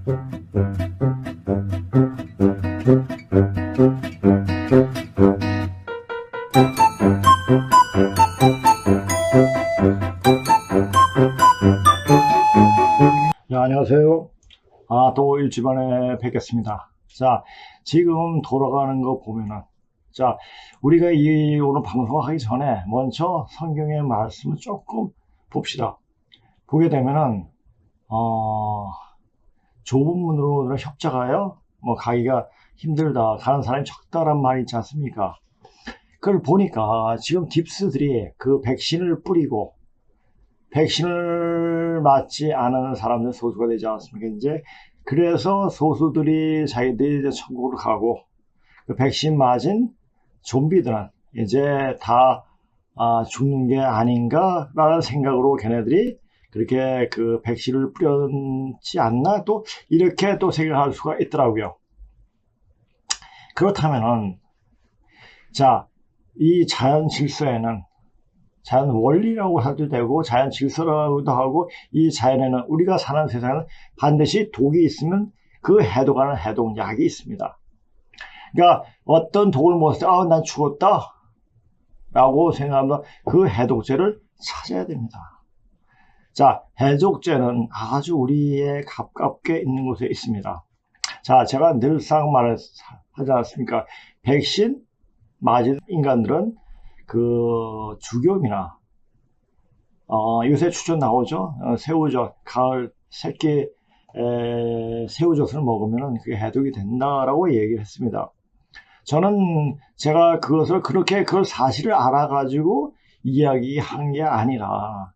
안녕하세요. 또 일주만에 뵙겠습니다. 자, 지금 돌아가는 거 보면은, 자, 우리가 오늘 방송하기 전에 먼저 성경의 말씀을 조금 봅시다. 보게 되면은, 좁은 문으로 협자가요, 가기가 힘들다, 가는 사람이 적다란 말이 있지 않습니까? 그걸 보니까 지금 딥스들이 그 백신을 뿌리고, 백신을 맞지 않은 사람들 소수가 되지 않습니까? 이제 그래서 소수들이 자기들이 이제 천국으로 가고, 그 백신 맞은 좀비들은 이제 다 죽는 게 아닌가라는 생각으로 걔네들이 그렇게 그 백신을 뿌렸지 않나, 또 이렇게 또 생각할 수가 있더라고요. 그렇다면은, 자, 이 자연 질서에는 자연 원리라고 해도 되고 자연 질서라고도 하고, 이 자연에는, 우리가 사는 세상에는 반드시 독이 있으면 그 해독하는 해독약이 있습니다. 그러니까 어떤 독을 먹었을 때 난 죽었다 라고 생각하면 그 해독제를 찾아야 됩니다. 자, 해독제는 아주 우리의 가깝게 있는 곳에 있습니다. 자, 제가 늘상 말하지 않습니까? 백신 맞은 인간들은 그 죽염이나 요새 추천 나오죠. 새우젓, 가을 새끼 새우젓을 먹으면 그게 해독이 된다라고 얘기를 했습니다. 저는 제가 그걸 사실을 알아가지고 이야기한 게 아니라,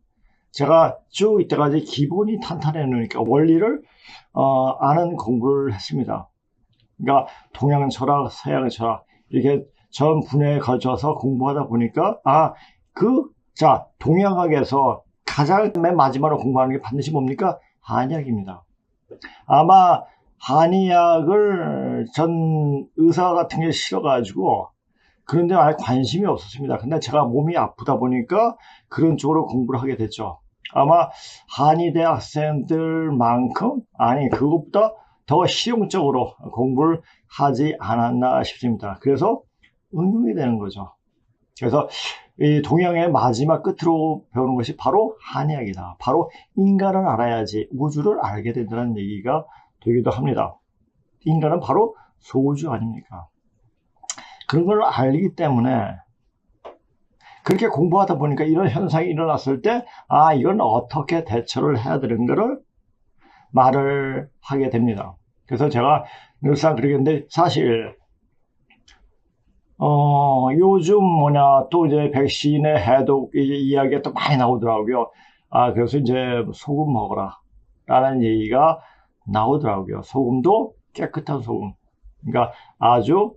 제가 쭉 이때까지 기본이 탄탄해 놓으니까 원리를 아는 공부를 했습니다. 그러니까 동양 철학, 서양 철학, 이렇게 전 분야에 걸쳐서 공부하다 보니까 자, 동양학에서 가장 맨 마지막으로 공부하는 게 반드시 뭡니까? 한의학입니다. 아마 한의학을 전 의사 같은 게 싫어가지고 그런데 아예 관심이 없었습니다. 근데 제가 몸이 아프다 보니까 그런 쪽으로 공부를 하게 됐죠. 아마 한의대 학생들만큼, 아니 그것보다 더 실용적으로 공부를 하지 않았나 싶습니다. 그래서 응용이 되는 거죠. 그래서 이 동양의 마지막 끝으로 배우는 것이 바로 한의학이다. 바로 인간을 알아야지 우주를 알게 된다는 얘기가 되기도 합니다. 인간은 바로 소우주 아닙니까? 그런 걸 알기 때문에 그렇게 공부하다 보니까 이런 현상이 일어났을 때 이건 어떻게 대처를 해야 되는 거를 말을 하게 됩니다. 그래서 제가 늘상 그러겠는데, 사실 요즘 또 이제 백신의 해독 이야기가 또 많이 나오더라고요. 그래서 이제 소금 먹어라 라는 얘기가 나오더라고요. 소금도 깨끗한 소금, 그러니까 아주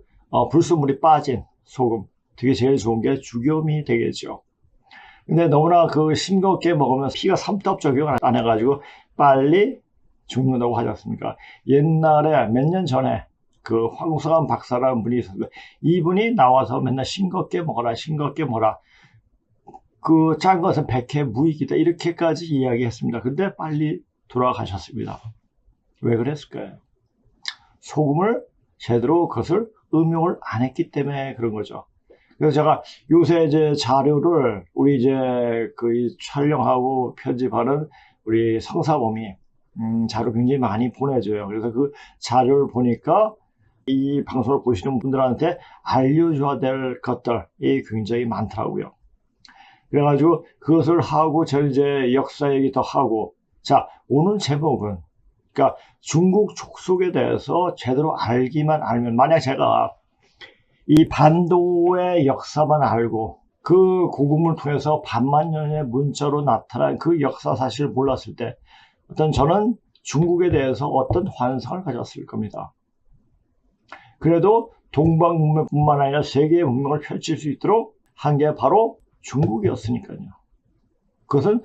불순물이 빠진 소금, 되게 제일 좋은 게 죽염이 되겠죠. 근데 너무나 싱겁게 먹으면 피가 삼탑 적용을 안 해가지고 빨리 죽는다고 하지 않습니까? 옛날에 몇 년 전에 그 황성한 박사라는 분이 있었는데, 이분이 나와서 맨날 싱겁게 먹어라, 싱겁게 먹어라, 그 짠 것은 백해 무익이다, 이렇게까지 이야기했습니다. 근데 빨리 돌아가셨습니다. 왜 그랬을까요? 소금을 제대로 그것을 음용을 안 했기 때문에 그런 거죠. 그래서 제가 요새 이제 자료를 우리 이제 촬영하고 편집하는 우리 성사범이 자료 굉장히 많이 보내줘요. 그래서 그 자료를 보니까 이 방송을 보시는 분들한테 알려줘야 될 것들이 굉장히 많더라고요. 그래가지고 그것을 하고 저 이제 역사 얘기도 하고, 자, 오늘 제목은, 그러니까 중국 족속에 대해서 제대로 알기만 알면, 만약 제가 이 반도의 역사만 알고 그 고금을 통해서 반만 년의 문자로 나타난 그 역사 사실을 몰랐을 때, 저는 중국에 대해서 어떤 환상을 가졌을 겁니다. 그래도 동방 문명뿐만 아니라 세계의 문명을 펼칠 수 있도록 한 게 바로 중국이었으니까요. 그것은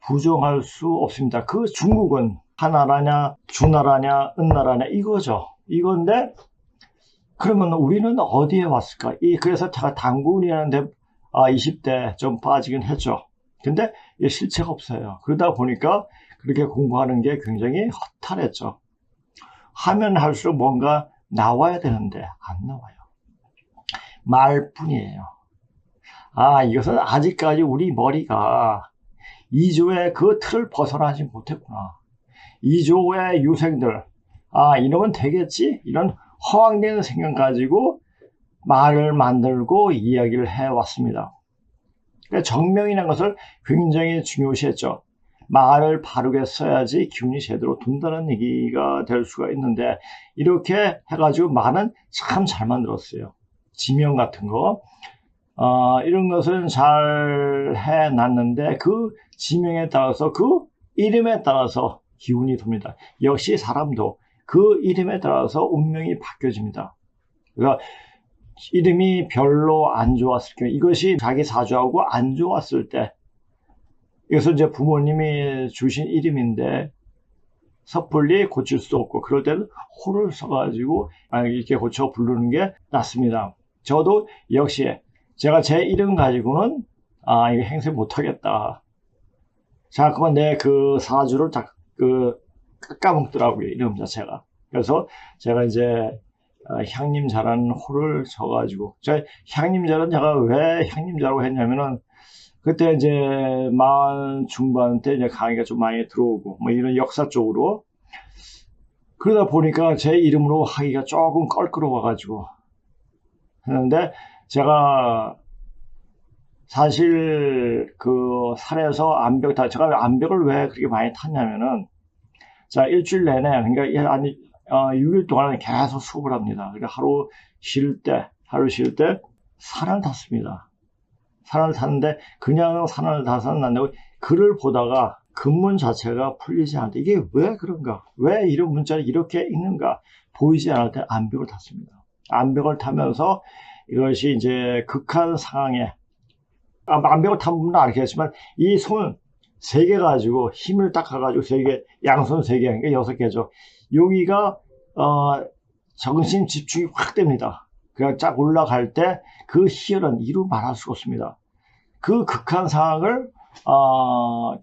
부정할 수 없습니다. 그 중국은 하나라냐, 주나라냐, 은나라냐, 이거죠. 이건데, 그러면 우리는 어디에 왔을까? 그래서 제가 당군이라는데 20대 좀 빠지긴 했죠. 근데 실체가 없어요. 그러다 보니까 그렇게 공부하는 게 굉장히 허탈했죠. 하면 할수록 뭔가 나와야 되는데 안 나와요. 말뿐이에요. 아, 이것은 아직까지 우리 머리가 2조의 그 틀을 벗어나지 못했구나. 2조의 유생들, 아, 이러면 되겠지? 이런 허황된 생각 가지고 말을 만들고 이야기를 해왔습니다. 정명이라는 것을 굉장히 중요시했죠. 말을 바르게 써야지 기운이 제대로 돈다는 얘기가 될 수가 있는데, 이렇게 해가지고 말은 참 잘 만들었어요. 지명 같은 거. 이런 것은 잘 해놨는데, 그 지명에 따라서, 그 이름에 따라서 기운이 돕니다. 역시 사람도 그 이름에 따라서 운명이 바뀌어집니다. 그러니까 이름이 별로 안 좋았을 경우, 이것이 자기 사주하고 안 좋았을 때, 이것은 이제 부모님이 주신 이름인데 섣불리 고칠 수 없고, 그럴 때는 호를 써가지고 이렇게 고쳐 부르는 게 낫습니다. 저도 역시 제가 제 이름 가지고는 이거 행세 못하겠다. 자꾸만 내 그 사주를 깎아먹더라고요, 이름 자체가. 그래서 제가 이제 향림자라는 호를 써가지고, 향림자는 제가 왜 향림자라고 했냐면은, 그때 이제 마흔 중반 때 이제 강의가 좀 많이 들어오고, 뭐 이런 역사 쪽으로. 그러다 보니까 제 이름으로 하기가 조금 껄끄러워가지고 했는데, 제가 사실 그 산에서 제가 암벽을 왜 그렇게 많이 탔냐면은, 자, 일주일 내내, 그러니까 6일 동안 계속 수업을 합니다. 그러니까 하루 쉴 때 산을 탔습니다. 산을 탔는데, 그냥 산을 타서는 안 되고, 글을 보다가 근문 자체가 풀리지 않는데, 이게 왜 그런가? 왜 이런 문자를 이렇게 읽는가? 보이지 않을 때 암벽을 탔습니다. 암벽을 타면서 이것이 이제 극한 상황에, 암벽을 탄 분은 알겠지만, 이 손 3개 가지고 힘을 딱 가가지고 3개, 양손 3개, 그러니까 6개죠. 여기가, 정신 집중이 확 됩니다. 그냥 쫙 올라갈 때 그 희열은 이루 말할 수가 없습니다. 그 극한 상황을,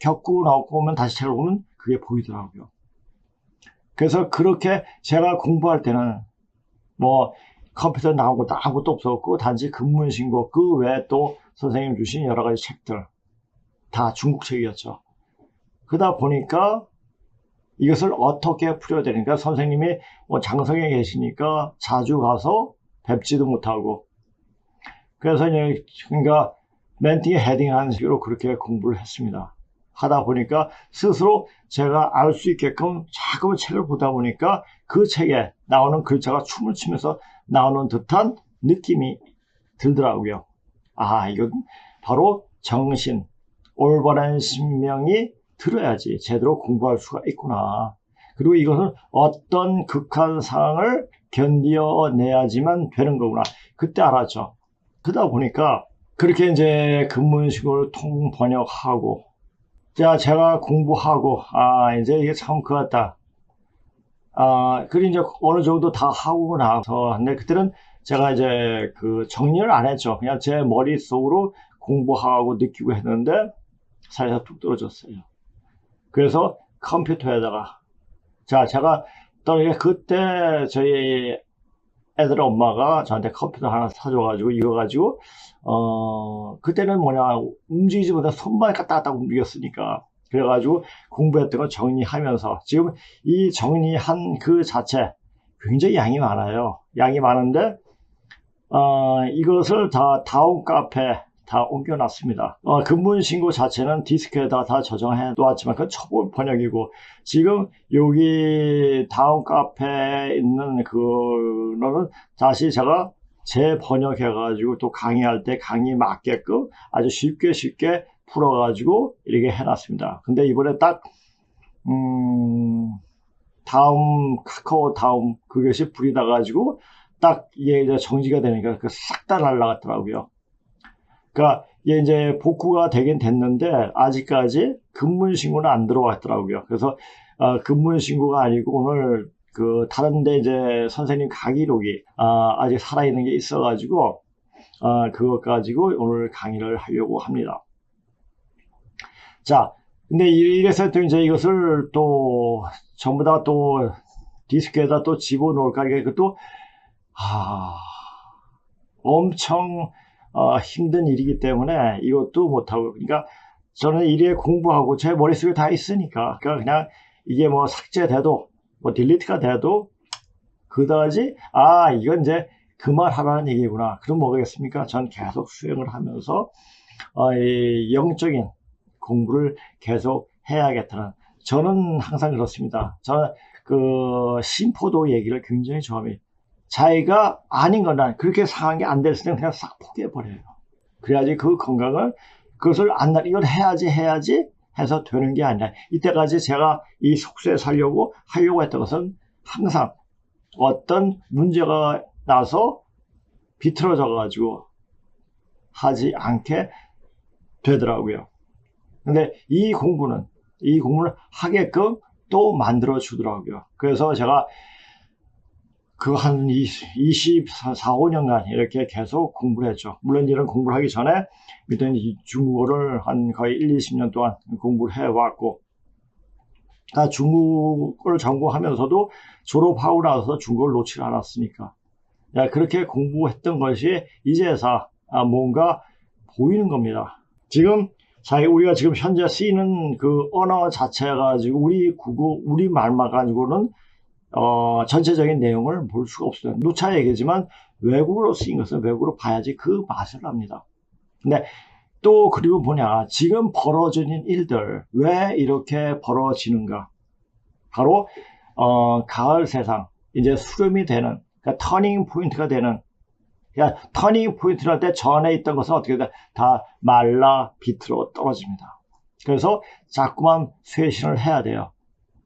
겪고 나오면 다시 책을 보면 그게 보이더라고요. 그래서 그렇게 제가 공부할 때는 뭐 컴퓨터 나온 것도 아무것도 없었고, 단지 근문신고, 그 외에 또 선생님 주신 여러 가지 책들, 다 중국 책이었죠. 그러다 보니까 이것을 어떻게 풀어야 되니까, 선생님이 뭐 장성에 계시니까 자주 가서 뵙지도 못하고, 그래서 이제 그러니까 멘팅에 헤딩하는 식으로 그렇게 공부를 했습니다. 하다 보니까 스스로 제가 알 수 있게끔 자꾸 책을 보다 보니까 그 책에 나오는 글자가 춤을 추면서 나오는 듯한 느낌이 들더라고요. 아, 이건 바로 정신, 올바른 신명이 들어야지 제대로 공부할 수가 있구나. 그리고 이것은 어떤 극한 상황을 견뎌내야지만 되는 거구나. 그때 알았죠. 그러다 보니까 그렇게 이제 근문식을 통번역하고, 자, 제가 공부하고, 이제 이게 참 그거 같다. 그리고 이제 어느 정도 다 하고 나서, 근데 그때는 제가 이제 그 정리를 안 했죠. 그냥 제 머릿속으로 공부하고 느끼고 했는데, 살짝 뚝 떨어졌어요. 그래서 컴퓨터에다가, 자, 제가 그때 저희 애들 엄마가 저한테 컴퓨터 하나 사줘가지고, 이거 가지고, 그때는 움직이지 못해 손만 갖다 갖다 움직였으니까. 그래가지고 공부했던 거 정리하면서, 지금 이 정리한 그 자체 굉장히 양이 많아요. 양이 많은데, 이것을 다 다운 카페 다 옮겨놨습니다. 근문신고 자체는 디스크에다 다 저장해 놓았지만 그건 초보 번역이고, 지금 여기 다운 카페에 있는 그거는 다시 제가 재번역해가지고 또 강의할 때 강의 맞게끔 아주 쉽게 풀어가지고 이렇게 해놨습니다. 근데 이번에 딱 카카오 다음 그것이 불이 나가지고 딱 이게 이제 정지가 되니까 그 싹 다 날라갔더라고요. 그러니까 이게 이제 복구가 되긴 됐는데 아직까지 근문신고는 안 들어왔더라고요. 그래서 근문신고가 아니고 오늘 그 다른데 이제 선생님 강의록이 아직 살아있는 게 있어가지고 그것 가지고 오늘 강의를 하려고 합니다. 자, 근데 이래서 또 이제 이것을 또 전부 다 또 디스크에다 또 집어넣을까? 이것도, 엄청, 힘든 일이기 때문에 이것도 못하고, 그러니까 저는 일에 공부하고 제 머릿속에 다 있으니까, 그러니까 그냥 이게 뭐 삭제돼도, 뭐 딜리트가 돼도, 그다지, 이건 이제 그만하라는 얘기구나. 그럼 뭐겠습니까? 전 계속 수행을 하면서, 이 영적인 공부를 계속 해야겠다는, 저는 항상 그렇습니다. 저는 그 심포도 얘기를 굉장히 좋아합니다. 자기가 아닌 건 난 그렇게 상한 게 안 됐을 때 그냥 싹 포기해버려요. 그래야지 그 건강을, 그것을 이걸 해야지 해서 되는 게 아니라, 이때까지 제가 이 속세에 하려고 했던 것은 항상 어떤 문제가 나서 비틀어져 가지고 하지 않게 되더라고요. 근데 이 공부를 하게끔 또 만들어 주더라고요. 그래서 제가 그 한 24, 5년간 이렇게 계속 공부를 했죠. 물론 이런 공부를 하기 전에 밑에 중국어를 한 거의 1, 20년 동안 공부를 해왔고, 중국어를 전공하면서도 졸업하고 나서 중국어를 놓지 않았으니까. 그렇게 공부했던 것이 이제서 뭔가 보이는 겁니다. 지금 우리가 지금 현재 쓰이는 그 언어 자체가 가지고 우리 말만 가지고는 전체적인 내용을 볼 수가 없어요. 누차 얘기지만 외국어로 쓰인 것은 외국어로 봐야지 그 맛을 압니다. 근데 또 그리고 뭐냐, 지금 벌어지는 일들 왜 이렇게 벌어지는가? 바로 가을 세상, 이제 수렴이 되는, 그러니까 터닝 포인트가 되는, 그러니까 터닝 포인트를 할 때 전에 있던 것은 어떻게 돼? 다 말라 비틀어 떨어집니다. 그래서 자꾸만 쇄신을 해야 돼요.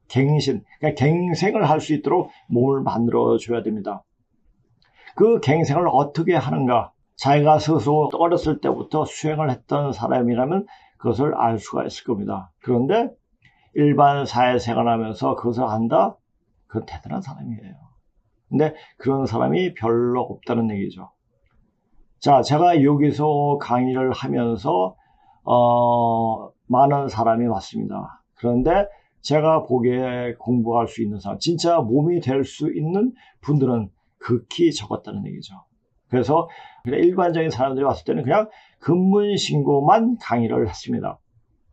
그러니까 갱생을 할 수 있도록 몸을 만들어 줘야 됩니다. 그 갱생을 어떻게 하는가? 자기가 스스로 어렸을 때부터 수행을 했던 사람이라면 그것을 알 수가 있을 겁니다. 그런데 일반 사회생활하면서 그것을 안다? 그건 대단한 사람이에요. 근데 그런 사람이 별로 없다는 얘기죠. 자, 제가 여기서 강의를 하면서 많은 사람이 왔습니다. 그런데 제가 보기에 공부할 수 있는 사람, 진짜 몸이 될 수 있는 분들은 극히 적었다는 얘기죠. 그래서 일반적인 사람들이 왔을 때는 그냥 근문신고만 강의를 했습니다.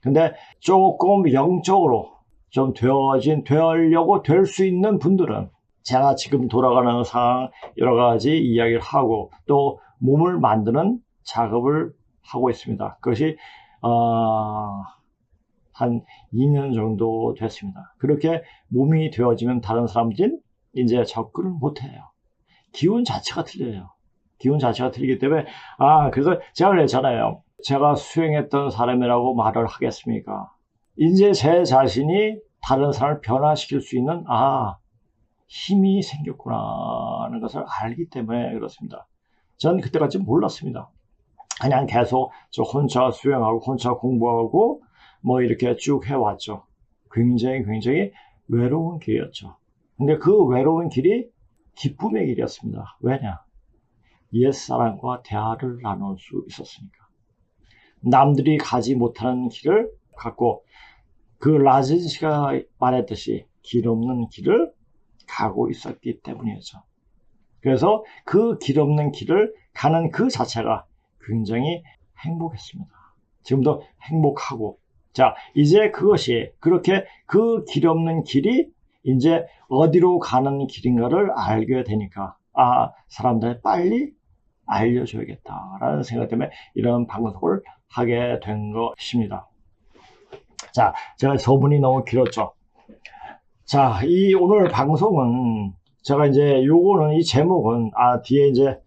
근데 조금 영적으로 좀 되려고 될 수 있는 분들은 제가 지금 돌아가는 상황 여러 가지 이야기를 하고 또 몸을 만드는 작업을 하고 있습니다. 그것이 한 2년 정도 됐습니다. 그렇게 몸이 되어지면 다른 사람들은 이제 접근을 못해요. 기운 자체가 틀려요. 기운 자체가 틀리기 때문에 그래서 제가 그랬잖아요. 제가 수행했던 사람이라고 말을 하겠습니까? 이제 제 자신이 다른 사람을 변화시킬 수 있는 힘이 생겼구나 하는 것을 알기 때문에 그렇습니다. 전 그때까지 몰랐습니다. 그냥 계속 저 혼자 수행하고 혼자 공부하고 뭐 이렇게 쭉 해왔죠. 굉장히 외로운 길이었죠. 근데 그 외로운 길이 기쁨의 길이었습니다. 왜냐? 옛사람과 대화를 나눌 수 있었으니까. 남들이 가지 못하는 길을 갖고 그 라젠시가 말했듯이 길 없는 길을 가고 있었기 때문이었죠. 그래서 그 길 없는 길을 가는 그 자체가 굉장히 행복했습니다. 지금도 행복하고, 자, 이제 그것이 그렇게 그 길 없는 길이 이제 어디로 가는 길인가를 알게 되니까 사람들이 빨리 알려줘야겠다라는 생각 때문에 이런 방송을 하게 된 것입니다. 자, 제가 저문이 너무 길었죠. 자, 이 오늘 방송은 제가 이제 요거는 이 제목은 뒤에 이제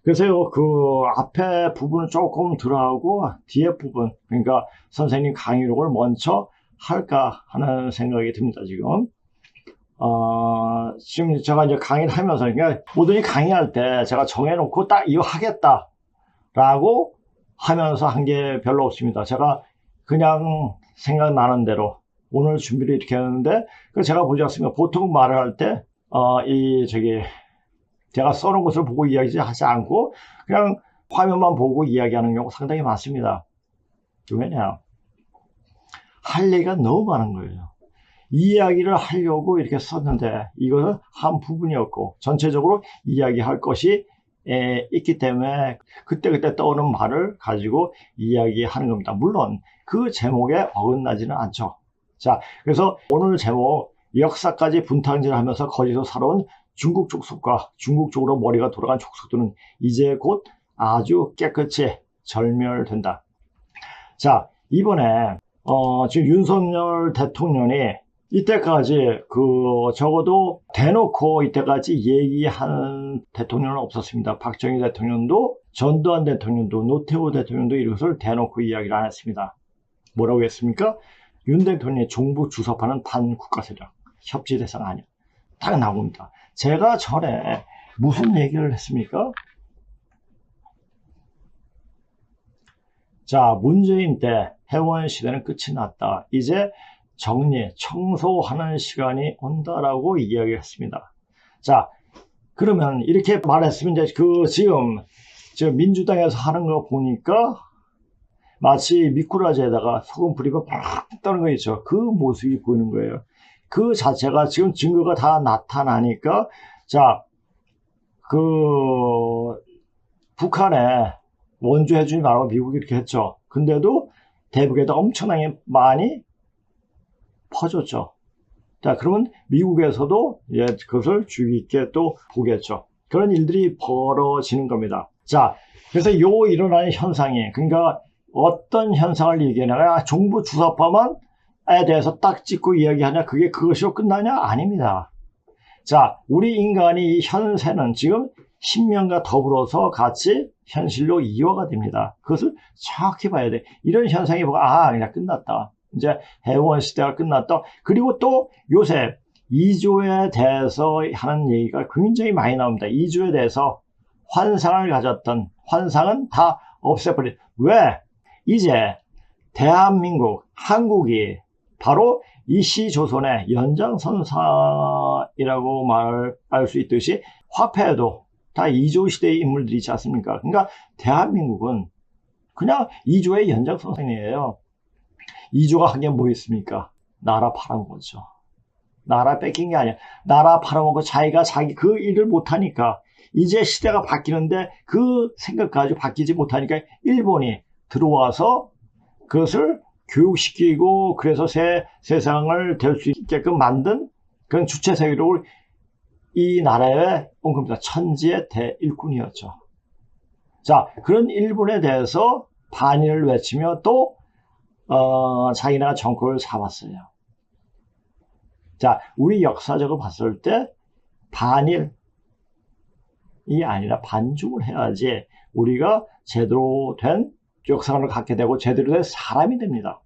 그래서 그 앞에 부분을 조금 들어가고 뒤에 부분, 그러니까 선생님 강의록을 먼저 할까 하는 생각이 듭니다. 지금 제가 이제 강의를 하면서 그러니까 모든 강의할 때 제가 정해놓고 딱 이거 하겠다라고 하면서 한 게 별로 없습니다. 제가 그냥 생각나는 대로 오늘 준비를 이렇게 했는데 제가 보지 않습니까? 보통 말을 할 때 제가 써놓은 것을 보고 이야기하지 않고 그냥 화면만 보고 이야기하는 경우 상당히 많습니다. 왜냐? 할 얘기가 너무 많은 거예요. 이야기를 하려고 이렇게 썼는데 이것은 한 부분이었고 전체적으로 이야기할 것이 있기 때문에 그때그때 떠오르는 말을 가지고 이야기하는 겁니다. 물론 그 제목에 어긋나지는 않죠. 자, 그래서 오늘 제목 역사까지 분탕질하면서 거기서 살아온 중국 족속과 중국 쪽으로 머리가 돌아간 족속들은 이제 곧 아주 깨끗이 절멸된다. 자, 이번에 지금 윤석열 대통령이 이때까지 적어도 대놓고 이때까지 얘기하는 대통령은 없었습니다. 박정희 대통령도 전두환 대통령도 노태우 대통령도 이것을 대놓고 이야기를 안 했습니다. 뭐라고 했습니까? 윤 대통령이 종북 주석파는 반국가 세력, 협치 대상 아니야. 딱 나옵니다. 제가 전에 무슨 얘기를 했습니까? 자, 문재인 때 해원 시대는 끝이 났다. 이제 정리, 청소하는 시간이 온다라고 이야기했습니다. 자, 그러면 이렇게 말했으면 이제 지금 민주당에서 하는 거 보니까 마치 미꾸라지에다가 소금 뿌리고 팍 떠는 거 있죠. 그 모습이 보이는 거예요. 그 자체가 지금 증거가 다 나타나니까, 자, 북한에 원조해주지 말라고 미국이 이렇게 했죠. 근데도 대북에다 엄청나게 많이 퍼졌죠. 자, 그러면 미국에서도 그것을 주의 깊게 또 보겠죠. 그런 일들이 벌어지는 겁니다. 자, 그래서 일어나는 현상이, 그러니까 어떤 현상을 얘기하냐, 정부 주사파만에 대해서 딱 찍고 이야기하냐, 그것이로 끝나냐? 아닙니다. 자, 우리 인간이 이 현세는 지금 신명과 더불어서 같이 현실로 이어가 됩니다. 그것을 정확히 봐야 돼. 이런 현상이 그냥 끝났다. 이제 해원 시대가 끝났다. 그리고 또 요새 이주에 대해서 하는 얘기가 굉장히 많이 나옵니다. 이주에 대해서 환상을 가졌던 환상은 다 없애버린. 왜? 이제 대한민국, 한국이 바로 이시조선의 연장선상이라고 말할 수 있듯이 화폐에도 다 이조 시대의 인물들이지 않습니까? 그러니까 대한민국은 그냥 이조의 연장선상이에요. 이조가 한 게 뭐 있습니까? 나라 팔아먹은 거죠. 나라 뺏긴 게 아니야. 나라 팔아먹고 자기가 자기 그 일을 못하니까 이제 시대가 바뀌는데 그 생각 가지고 바뀌지 못하니까 일본이 들어와서 그것을 교육시키고 그래서 세상을 될 수 있게끔 만든 그런 주체 세력을 이 나라에 온 겁니다. 천지의 대일꾼이었죠. 자, 그런 일본에 대해서 반일을 외치며 또 자기네가 정권을 잡았어요. 자, 우리 역사적으로 봤을 때 반일이 아니라 반중을 해야지 우리가 제대로 된 역사관을 갖게 되고 제대로 된 사람이 됩니다.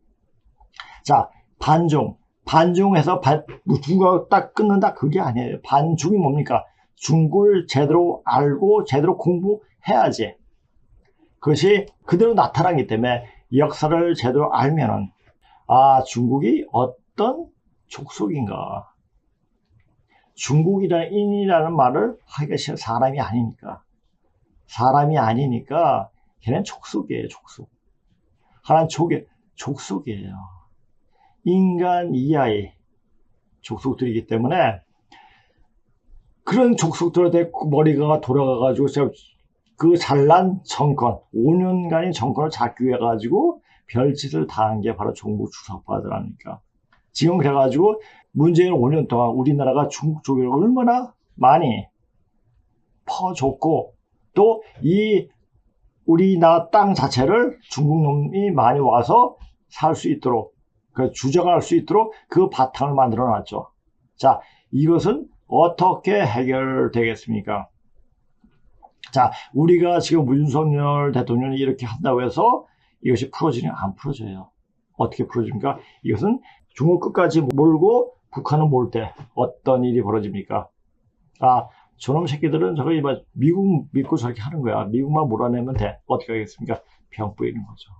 자, 반중해서 중국하고 딱 끊는다? 그게 아니에요. 반중이 뭡니까? 중국을 제대로 알고 제대로 공부해야지. 그것이 그대로 나타나기 때문에 역사를 제대로 알면은, 중국이 어떤 족속인가. 중국인이라는 말을 하기가 싫은 사람이 아니니까. 사람이 아니니까 걔는 족속이에요, 족속. 하나는 족속이에요. 인간 이하의 족속들이기 때문에 그런 족속들한테 머리가 돌아가가지고 그 잘난 정권, 5년간의 정권을 잡기 위해 가지고 별짓을 다 한 게 바로 종북 주석파들 아닙니까? 지금 그래가지고 문재인 5년 동안 우리나라가 중국 쪽에 얼마나 많이 퍼줬고 또 우리나라 땅 자체를 중국 놈이 많이 와서 살 수 있도록 주장할 수 있도록 그 바탕을 만들어 놨죠. 자, 이것은 어떻게 해결되겠습니까? 자, 우리가 지금 윤석열 대통령이 이렇게 한다고 해서 이것이 풀어지냐? 안 풀어져요. 어떻게 풀어집니까? 이것은 중국 끝까지 몰고 북한을 몰 때 어떤 일이 벌어집니까? 저놈 새끼들은 미국 믿고 저렇게 하는 거야. 미국만 몰아내면 돼. 어떻게 하겠습니까? 병 뿌리는 거죠.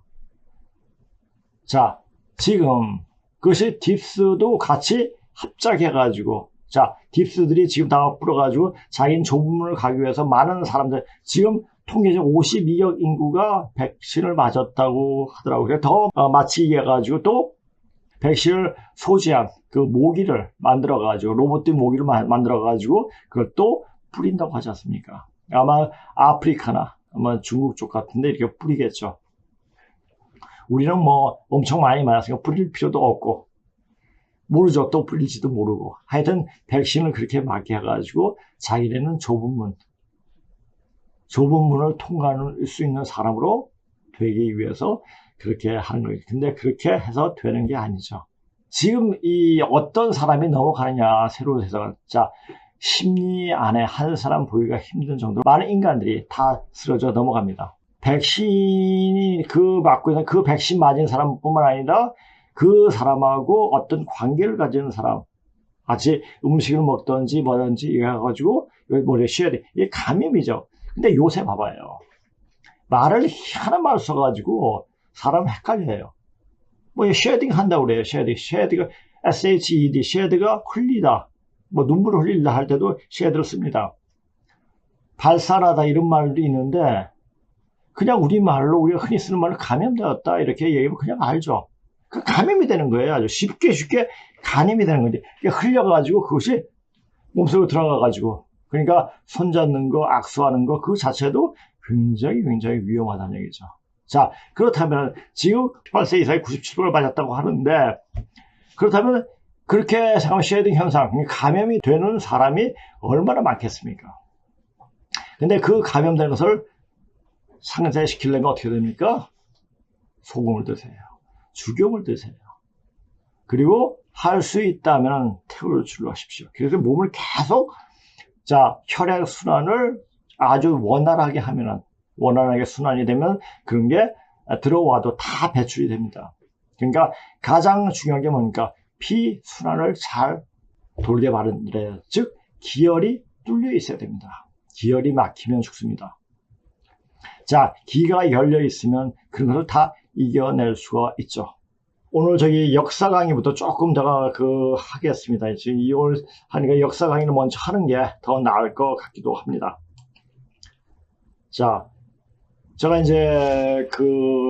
자, 지금 그것이 딥스도 같이 합작해가지고 자, 딥스들이 지금 다 뿌려가지고 자기는 조문을 가기 위해서 많은 사람들 지금 통계적 52억 인구가 백신을 맞았다고 하더라고요. 더 맞히게 해가지고 또 백신을 소지한 그 모기를 만들어가지고, 로봇 모기를 만들어가지고, 그걸 또 뿌린다고 하지 않습니까? 아마 아프리카나, 아마 중국 쪽 같은데 이렇게 뿌리겠죠. 우리는 뭐 엄청 많이 맞았으니까 뿌릴 필요도 없고, 모르죠. 또 뿌릴지도 모르고. 하여튼, 백신을 그렇게 맞게 해가지고, 자기네는 좁은 문을 통과할 수 있는 사람으로 되기 위해서 그렇게 하는 거예요. 근데 그렇게 해서 되는 게 아니죠. 지금 이 어떤 사람이 넘어가느냐, 새로운 세상을. 자, 심리 안에 한 사람 보기가 힘든 정도로 많은 인간들이 다 쓰러져 넘어갑니다. 백신이 맞고 있는 그 백신 맞은 사람뿐만 아니라 그 사람하고 어떤 관계를 가지는 사람, 같이 음식을 먹든지 뭐든지 이래가지고 여기 머리에 쉬어야 돼. 이게 감염이죠. 근데 요새 봐봐요. 말을 하나 말 써가지고 사람 헷갈려요. 뭐 쉐딩 한다고 그래요. 쉐딩가 SHED, 쉐드가 흘리다. 뭐 눈물을 흘리다 할 때도 쉐드를 씁니다. 발산하다 이런 말도 있는데 그냥 우리말로 우리가 흔히 쓰는 말로 감염되었다 이렇게 얘기하면 그냥 알죠. 그 감염이 되는 거예요. 아주 쉽게 감염이 되는 건데 흘려가지고 그것이 몸속으로 들어가가지고 그러니까 손잡는 거, 악수하는 거 그 자체도 굉장히 위험하다는 얘기죠. 자, 그렇다면 지금 18세 이상이 97%를 맞았다고 하는데 그렇다면 그렇게 생각하면 쉐딩 현상, 감염이 되는 사람이 얼마나 많겠습니까? 근데 그 감염된 것을 상쇄시키려면 어떻게 됩니까? 소금을 드세요. 죽용을 드세요. 그리고 할 수 있다면 태울줄로 하십시오. 그래서 몸을 계속 혈액 순환을 아주 원활하게 하면은 원활하게 순환이 되면 그런 게 들어와도 다 배출이 됩니다. 그러니까 가장 중요한 게 뭡니까? 피 순환을 잘 돌게 마련해야, 즉 기혈이 뚫려 있어야 됩니다. 기혈이 막히면 죽습니다. 자, 기가 열려 있으면 그런 것을 다 이겨낼 수가 있죠. 오늘 저기 역사 강의부터 조금 더 하겠습니다. 지금 이걸 하니까 역사 강의는 먼저 하는 게 더 나을 것 같기도 합니다. 자, 제가 이제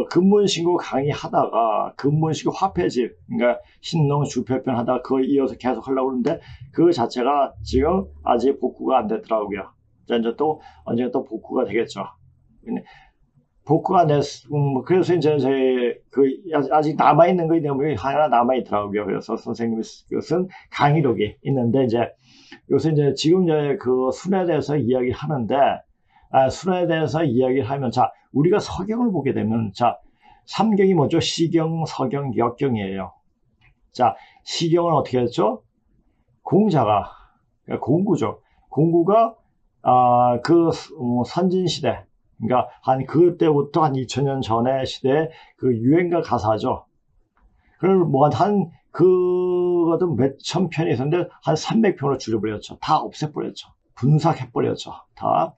근문신고 강의 하다가 근문신고 화폐집, 그러니까 신농 주표편 하다가 그거 이어서 계속 하려고 그러는데 그 자체가 지금 아직 복구가 안 되더라고요. 자, 이제 또 언젠가 또 복구가 되겠죠. 복구가 그래서 이제 아직 남아있는 거 내용이 하나 남아있더라고요. 그래서 선생님이 쓴 강의록이 있는데 요새 지금 그 순에 대해서 이야기를 하는데, 순에 대해서 이야기를 하면, 우리가 서경을 보게 되면, 삼경이 뭐죠? 시경, 서경, 역경이에요. 시경은 어떻게 했죠? 공자가, 공구죠. 공구가, 선진시대, 그러니까 그때부터 한 2000년 전의 시대의 그 유행가 가사죠. 그걸 그것도 몇천 편이 있었는데 한 300편으로 줄여버렸죠. 다 없애버렸죠. 분삭해버렸죠. 다.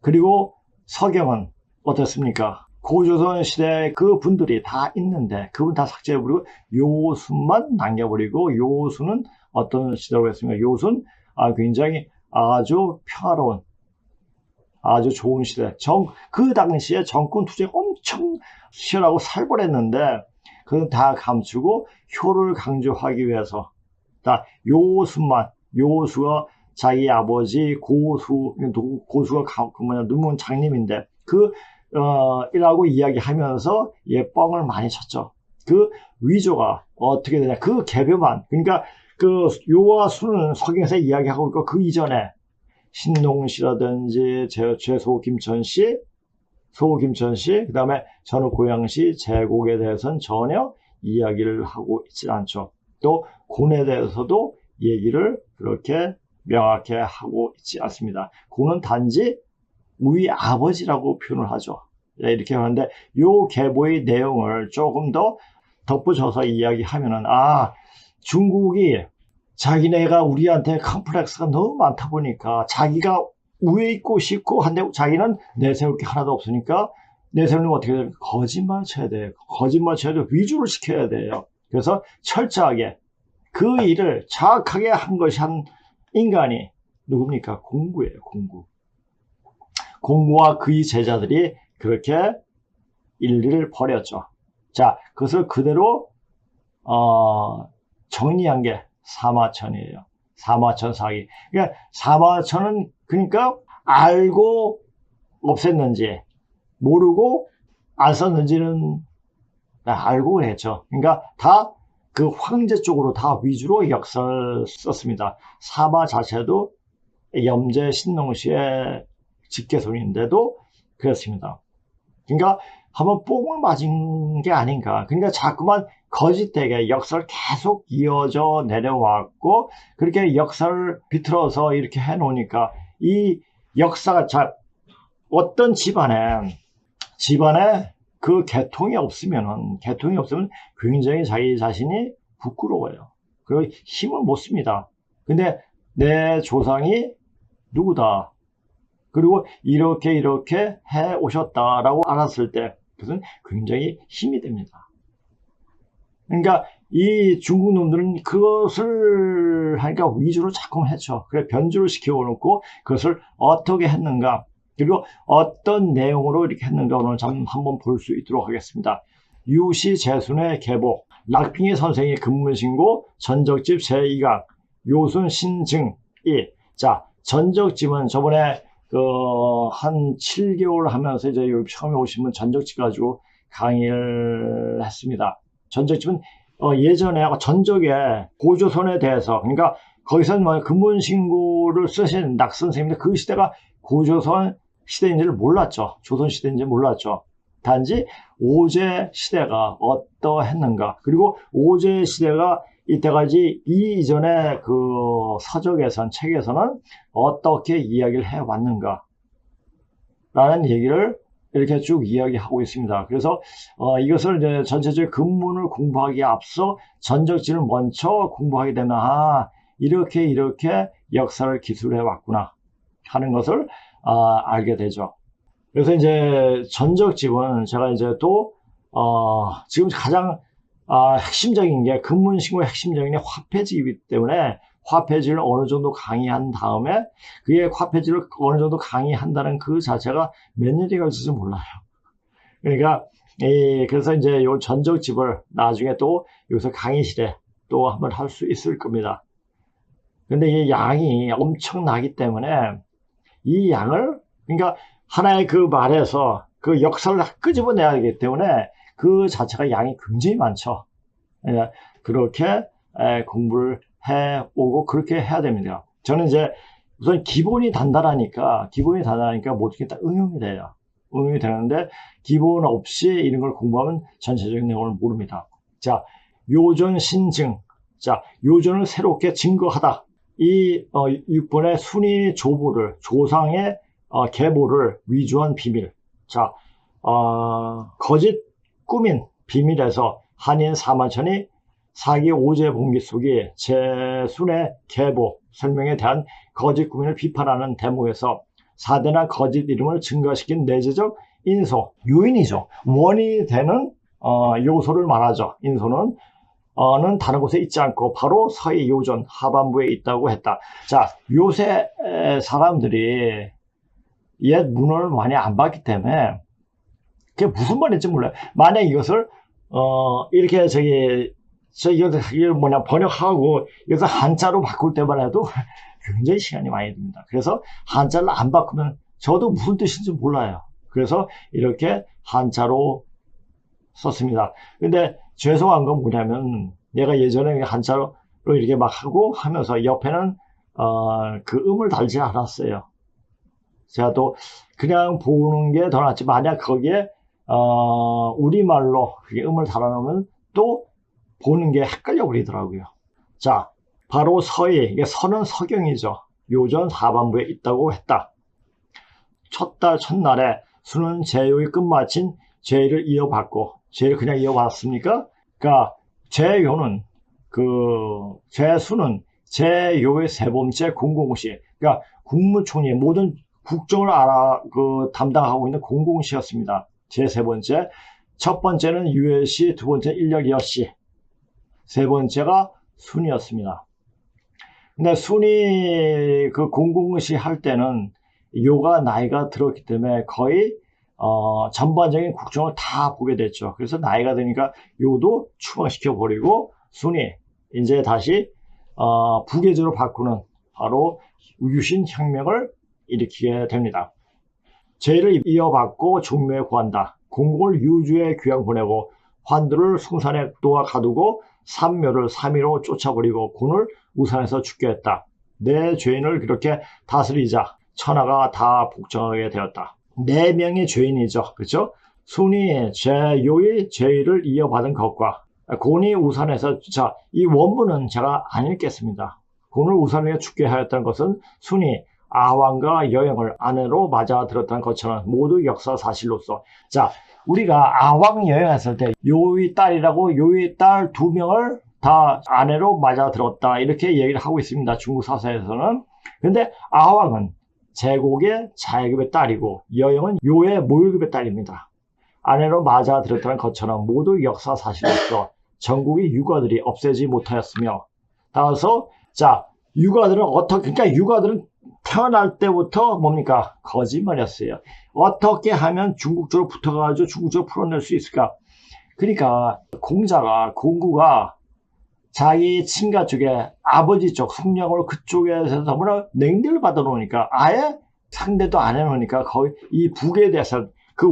그리고 서경은 어떻습니까? 고조선 시대 그 분들이 다 있는데 그분 다 삭제해버리고 요순만 남겨버리고, 요순은 어떤 시대라고 했습니까? 요순 굉장히 아주 평화로운 아주 좋은 시대. 그 당시에 정권 투쟁이 엄청 치열하고 살벌했는데, 그건 다 감추고 효를 강조하기 위해서, 요수가 자기 아버지 고수가 누문 장님인데, 이라고 이야기하면서 뻥을 많이 쳤죠. 그 위조가 어떻게 되냐. 그 개별만, 그러니까 요와 수는 서경에서 이야기하고 있고, 그 이전에 신농시라든지 제소 김천시, 그 다음에 전후 고양시, 제곡에 대해서는 전혀 이야기를 하고 있지 않죠. 또 곤에 대해서도 얘기를 그렇게 명확히 하고 있지 않습니다. 곤은 단지 우리 아버지라고 표현을 하죠. 이렇게 하는데 요 계보의 내용을 조금 더 덧붙여서 이야기하면은, 중국이 자기네가 우리한테 컴플렉스가 너무 많다 보니까 자기가 우에 있고 싶고 한데 자기는 내세울 게 하나도 없으니까 내세우는 어떻게 돼요? 거짓말 쳐야 돼요. 거짓말 쳐야 돼요. 위조를 시켜야 돼요. 그래서 철저하게 그 일을 정확하게 한 것이 한 인간이 누굽니까? 공구예요. 공구와 그의 제자들이 그렇게 일리를 벌였죠. 그것을 그대로 정리한 게 사마천이에요. 사마천 사기. 그러니까 사마천은 그러니까 알고 없앴는지 모르고 안 썼는지는 알고 했죠. 그러니까 다 그 황제 쪽으로 다 위주로 역사를 썼습니다. 사마 자체도 염제 신농시의 직계손인데도 그렇습니다. 그러니까 한번 뽕을 맞은 게 아닌가. 그러니까 자꾸만 거짓되게 역사를 계속 이어져 내려왔고 그렇게 역사를 비틀어서 이렇게 해놓으니까 이 역사가 어떤 집안에 그 개통이 없으면 굉장히 자기 자신이 부끄러워요. 그리고 힘을 못 씁니다. 근데 내 조상이 누구다. 그리고 이렇게 해 오셨다라고 알았을 때 그것은 굉장히 힘이 됩니다. 그러니까 이 중국 놈들은 그것을 하니까 위주로 자꾸 했죠. 그래 변주를 시켜놓고 그것을 어떻게 했는가 그리고 어떤 내용으로 이렇게 했는가 오늘 한번 볼 수 있도록 하겠습니다. 유시 재순의 계보, 락핑이 선생의 근문신고, 전적집 제2강, 요순 신증이. 자, 전적집은 저번에 한 7개월 하면서 이제 여기 처음에 오시면 전적집 가지고 강의를 했습니다. 전적집은 예전에 전적의 고조선에 대해서 그러니까 거기서는 뭐 근문신고를 쓰신 낙 선생님인데 그 시대가 고조선 시대인지를 몰랐죠. 조선 시대인지 몰랐죠. 단지 오제 시대가 어떠했는가 그리고 오제 시대가 이때까지 이전에 그 서적에선 책에서는 어떻게 이야기를 해왔는가 라는 얘기를 이렇게 쭉 이야기하고 있습니다. 그래서 이것을 이제 전체적인 근문을 공부하기에 앞서 전적지를 먼저 공부하게 되면 이렇게 역사를 기술해 왔구나 하는 것을 알게 되죠. 그래서 이제 전적집은 제가 이제 또 지금 가장 핵심적인 게 근문신고의 핵심적인 게 화폐지이기 때문에 화폐지를 어느 정도 강의한 다음에 그게 화폐지를 어느 정도 강의한다는 그 자체가 몇 년이 걸릴지 몰라요. 그러니까 그래서 이제 요 전적집을 나중에 또 여기서 강의실에 또 한번 할 수 있을 겁니다. 근데 이 양이 엄청나기 때문에 이 양을 그러니까 하나의 그 말에서 그 역사를 끄집어내야 하기 때문에 그 자체가 양이 굉장히 많죠. 그렇게 공부를 해오고 그렇게 해야 됩니다. 저는 이제 우선 기본이 단단하니까 모든 게 다 응용이 돼요. 응용이 되는데 기본 없이 이런 걸 공부하면 전체적인 내용을 모릅니다. 자, 요전 신증. 자, 요전을 새롭게 증거하다. 이 6번의 순위 조보를 조상의 계보를 위조한 비밀. 자, 거짓 꾸민 비밀에서 한인 사마천이 사기 오제 봉기 속에 제순의 계보 설명에 대한 거짓 꾸민을 비판하는 대목에서 4대나 거짓 이름을 증가시킨 내재적 인소, 요인이죠. 원인이 되는 요소를 말하죠. 인소는 는 다른 곳에 있지 않고 바로 서해 요전 하반부에 있다고 했다. 자, 요새 사람들이 옛 문헌을 많이 안 봤기 때문에 그게 무슨 말인지 몰라요. 만약 이것을 이렇게 이걸 번역하고 여기서 한자로 바꿀 때만 해도 굉장히 시간이 많이 듭니다. 그래서 한자를 안 바꾸면 저도 무슨 뜻인지 몰라요. 그래서 이렇게 한자로 썼습니다. 근데 죄송한 건 뭐냐면 내가 예전에 한자로 이렇게 막 하고 하면서 옆에는 그 음을 달지 않았어요. 제가 또 그냥 보는 게 더 낫지. 만약 거기에 우리말로 그게 음을 달아놓으면 또 보는 게 헷갈려 버리더라고요. 자, 바로 서해, 이게 서는 서경이죠. 요전 하반부에 있다고 했다. 첫 달 첫날에 수는 제요의 끝마친 제를 이어받고 제를 그냥 이어받았습니까? 그러니까 제요는 제수는 제요의 세 번째 공공시, 그러니까 국무총리 모든 국정을 담당하고 있는 공공시였습니다. 제 세 번째. 첫 번째는 유해시, 두 번째 인력여시, 세 번째가 순이었습니다. 근데 순이 그 공공시 할 때는 요가 나이가 들었기 때문에 거의 전반적인 국정을 다 보게 됐죠. 그래서 나이가 드니까 요도 추방시켜 버리고 순이 이제 다시 부계제로 바꾸는 바로 유신혁명을 일으키게 됩니다. 제를 이어받고 종묘에 구한다. 공공을 유주에 귀양 보내고 환두를 숭산에 놓아 가두고 삼묘를 3위로 쫓아버리고 군을 우산에서 죽게 했다. 내 죄인을 그렇게 다스리자 천하가 다 복종하게 되었다. 4명의 죄인이죠. 그렇죠? 순이 제요의 제의를 이어받은 것과 곤이 우산에서, 자, 이 원문은 제가 안 읽겠습니다. 곤을 우산에 죽게 하였다는 것은 순이 아왕과 여행을 아내로 맞아 들었다는 것처럼 모두 역사 사실로서, 자, 우리가 아왕 여행했을 때 요의 딸이라고 요의 딸 2명을 다 아내로 맞아 들었다 이렇게 얘기를 하고 있습니다. 중국 사서에서는. 근데 아왕은 제곡의 자예급의 딸이고 여행은 요의 모유급의 딸입니다. 아내로 맞아 들었다는 것처럼 모두 역사 사실로서 전국의 유가들이 없애지 못하였으며, 따라서 자, 유가들은 그러니까 유가들은 태어날 때부터 뭡니까? 거짓말이었어요. 어떻게 하면 중국적으로 붙어가지고 중국적으로 풀어낼 수 있을까? 그러니까 공구가 자기 친가 쪽에 아버지 쪽 숙녀를 그쪽에서 너무나 냉대를 받아 놓으니까 아예 상대도 안 해놓으니까 거의 이 북에 대해서 그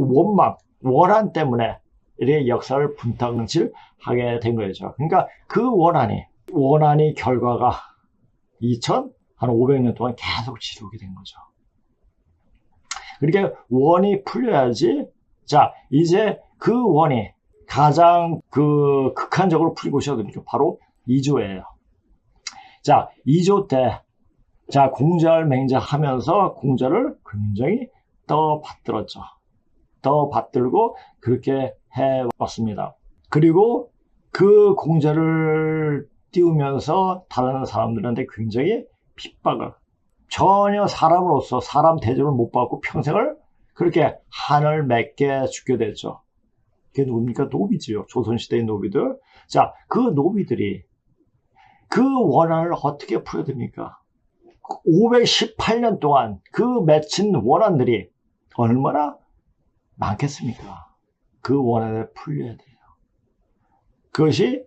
원한 때문에 이렇게 역사를 분탕질하게 된 거죠. 그러니까 그 원한이 결과가 한 500년 동안 계속 지속이 된 거죠. 그러니까 원이 풀려야지. 자, 이제 그 원이 가장 극한적으로 풀리고 시작됩니다. 바로 2조예요. 자, 2조 때, 자, 공자를 맹자하면서 공자를 굉장히 떠받들었죠. 떠받들고 그렇게 해왔습니다. 그리고 그 공자를 띄우면서 다른 사람들한테 굉장히 핍박을, 전혀 사람으로서 사람 대접을 못 받고 평생을 그렇게 한을 맺게 죽게 됐죠. 그게 누굽니까? 노비지요. 조선시대의 노비들. 자, 그 노비들이 그 원한을 어떻게 풀어야 됩니까? 518년 동안 그 맺힌 원한들이 얼마나 많겠습니까? 그 원한을 풀려야 돼요. 그것이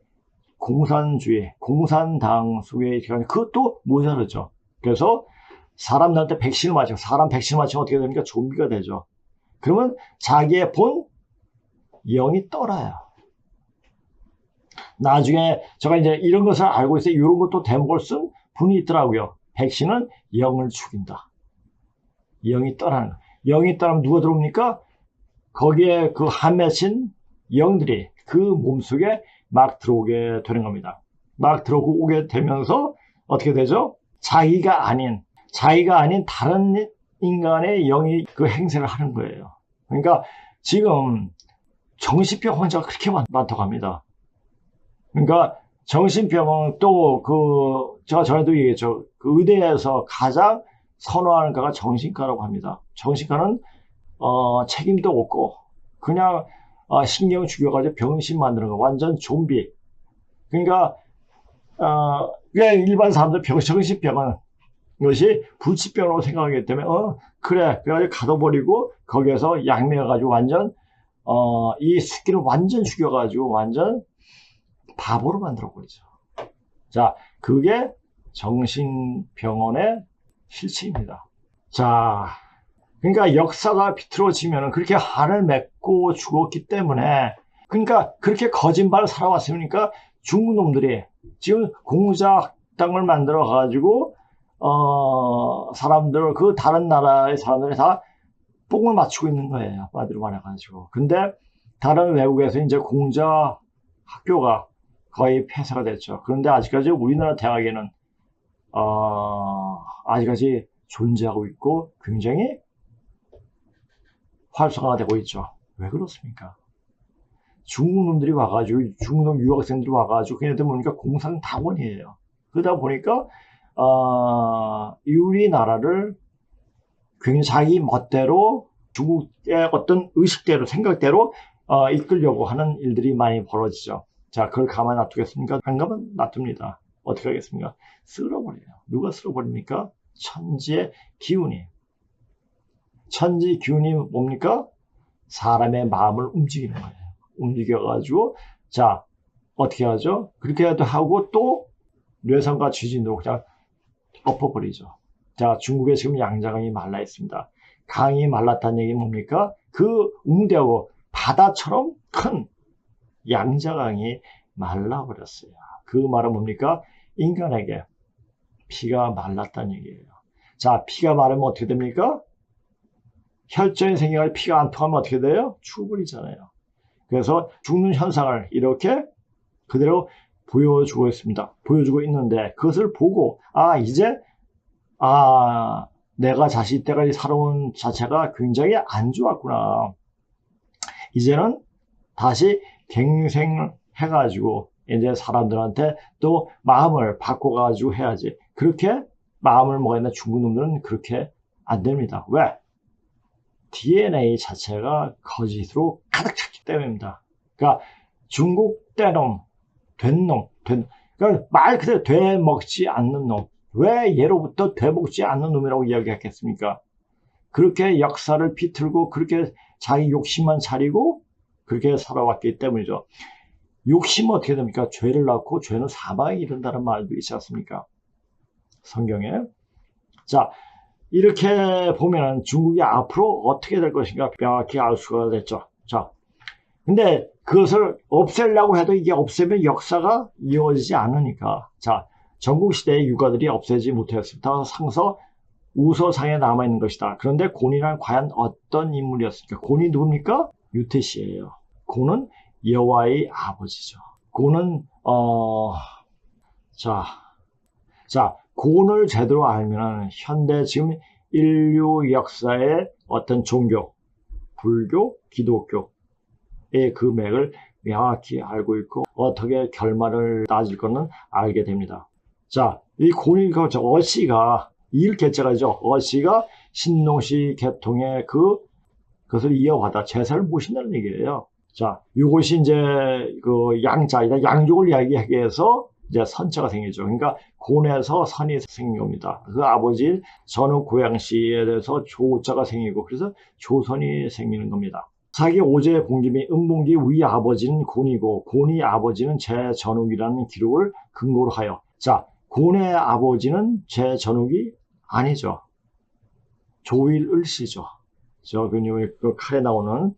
공산주의, 공산당 속에 그것도 모자르죠. 그래서 사람들한테 백신을 맞으면, 사람 백신을 맞으면 어떻게 됩니까? 좀비가 되죠. 그러면 자기의 본 영이 떠나요. 나중에 제가 이제 이런 것을 알고 있어요. 이런 것도 대목을 쓴 분이 있더라고요. 백신은 영을 죽인다. 영이 떠나는. 영이 떠나면 누가 들어옵니까? 거기에 그 한맺힌 영들이 그 몸속에 막 들어오게 되는 겁니다. 막 들어오게 되면서 어떻게 되죠? 자기가 아닌 다른 인간의 영이 그 행세를 하는 거예요. 그러니까 지금 정신병 환자가 그렇게 많다고 합니다. 그러니까 정신병은 또 제가 전에도 얘기했죠. 그 의대에서 가장 선호하는 과가 정신과라고 합니다. 정신과는 책임도 없고 그냥 신경 죽여가지고 병신 만드는 거, 완전 좀비. 그러니까 일반 사람들 정신병은 이것이 불치병으로 생각하기 때문에 그래 그래가지고 가둬버리고 거기에서 약 먹여가지고 완전 이 새끼를 완전 죽여가지고 완전 바보로 만들어버리죠. 자, 그게 정신병원의 실체입니다. 자, 그러니까 역사가 비틀어지면 그렇게 한을 맺고 죽었기 때문에, 그러니까 그렇게 거짓말을 살아왔으니까 중국 놈들이 지금 공작당을 만들어 가지고 사람들, 그 다른 나라의 사람들이 다 뽕을 맞추고 있는 거예요. 한마디로 말해가지고. 근데 다른 외국에서 이제 공자 학교가 거의 폐쇄가 됐죠. 그런데 아직까지 우리나라 대학에는 아직까지 존재하고 있고 굉장히 활성화되고 있죠. 왜 그렇습니까? 중국 놈들이 와가지고, 중국 놈 유학생들이 와가지고, 걔네들 보니까 공산당원이에요. 그러다 보니까, 우리나라를 굉장히 자기 멋대로 중국의 어떤 의식대로, 생각대로, 이끌려고 하는 일들이 많이 벌어지죠. 자, 그걸 가만 놔두겠습니까? 안 가만 놔둡니다. 어떻게 하겠습니까? 쓸어버려요. 누가 쓸어버립니까? 천지의 기운이. 천지 기운이 뭡니까? 사람의 마음을 움직이는 거예요. 움직여가지고, 자, 어떻게 하죠? 그렇게 하고 또 뇌성과 지진으로 그냥 엎어버리죠. 자, 중국에 지금 양자강이 말라 있습니다. 강이 말랐다는 얘기 뭡니까? 그 웅대하고 바다처럼 큰 양자강이 말라버렸어요. 그 말은 뭡니까? 인간에게 피가 말랐다는 얘기예요. 자, 피가 마르면 어떻게 됩니까? 혈전이 생겨서 피가 안 통하면 어떻게 돼요? 죽어버리잖아요. 그래서 죽는 현상을 이렇게 그대로 보여주고 있습니다. 보여주고 있는데 그것을 보고 이제 내가 이때까지 살아온 자체가 굉장히 안 좋았구나. 이제는 다시 갱생해가지고 이제 사람들한테 또 마음을 바꿔가지고 해야지. 그렇게 마음을 먹었는데 중국 놈들은 그렇게 안 됩니다. 왜? DNA 자체가 거짓으로 가득 찼기 때문입니다. 그러니까 중국 떼놈, 그러니까 말 그대로 되먹지 않는 놈. 왜 예로부터 되먹지 않는 놈이라고 이야기했겠습니까? 그렇게 역사를 비틀고 그렇게 자기 욕심만 차리고 그렇게 살아왔기 때문이죠. 욕심은 어떻게 됩니까? 죄를 낳고 죄는 사망에 이른다는 말도 있지 않습니까? 성경에. 자, 이렇게 보면 중국이 앞으로 어떻게 될 것인가 명확히 알 수가 됐죠. 자, 근데 그것을 없애려고 해도 이게 없애면 역사가 이어지지 않으니까. 자, 전국시대의 유가들이 없애지 못했습니다. 상서 우서상에 남아있는 것이다. 그런데 곤이란 과연 어떤 인물이었습니까? 곤이 누굽니까? 유태씨예요. 곤은 여호와의 아버지죠. 곤은 곤을 제대로 알면 현대 지금 인류 역사의 어떤 종교, 불교, 기독교의 그 맥을 명확히 알고 있고 어떻게 결말을 따질 것은 알게 됩니다. 자, 이 곤이 어씨가 일개체가죠. 어씨가 신농시 계통의 그것을 이어받아 제사를 모신다는 얘기예요. 자, 이것이 이제 그 양자이다. 양족을 이야기하기 위해서 이제 선자가 생기죠. 그러니까 곤에서 선이 생긴 겁니다. 그 아버지 전후 고양시에 대해서 조자가 생기고 그래서 조선이 생기는 겁니다. 사기 오제 봉기미 음봉기 위 아버지는 곤이고 곤이 아버지는 제전욱이라는 기록을 근거로 하여 자, 곤의 아버지는 제전욱이 아니죠. 조일을씨죠. 그 칼에 나오는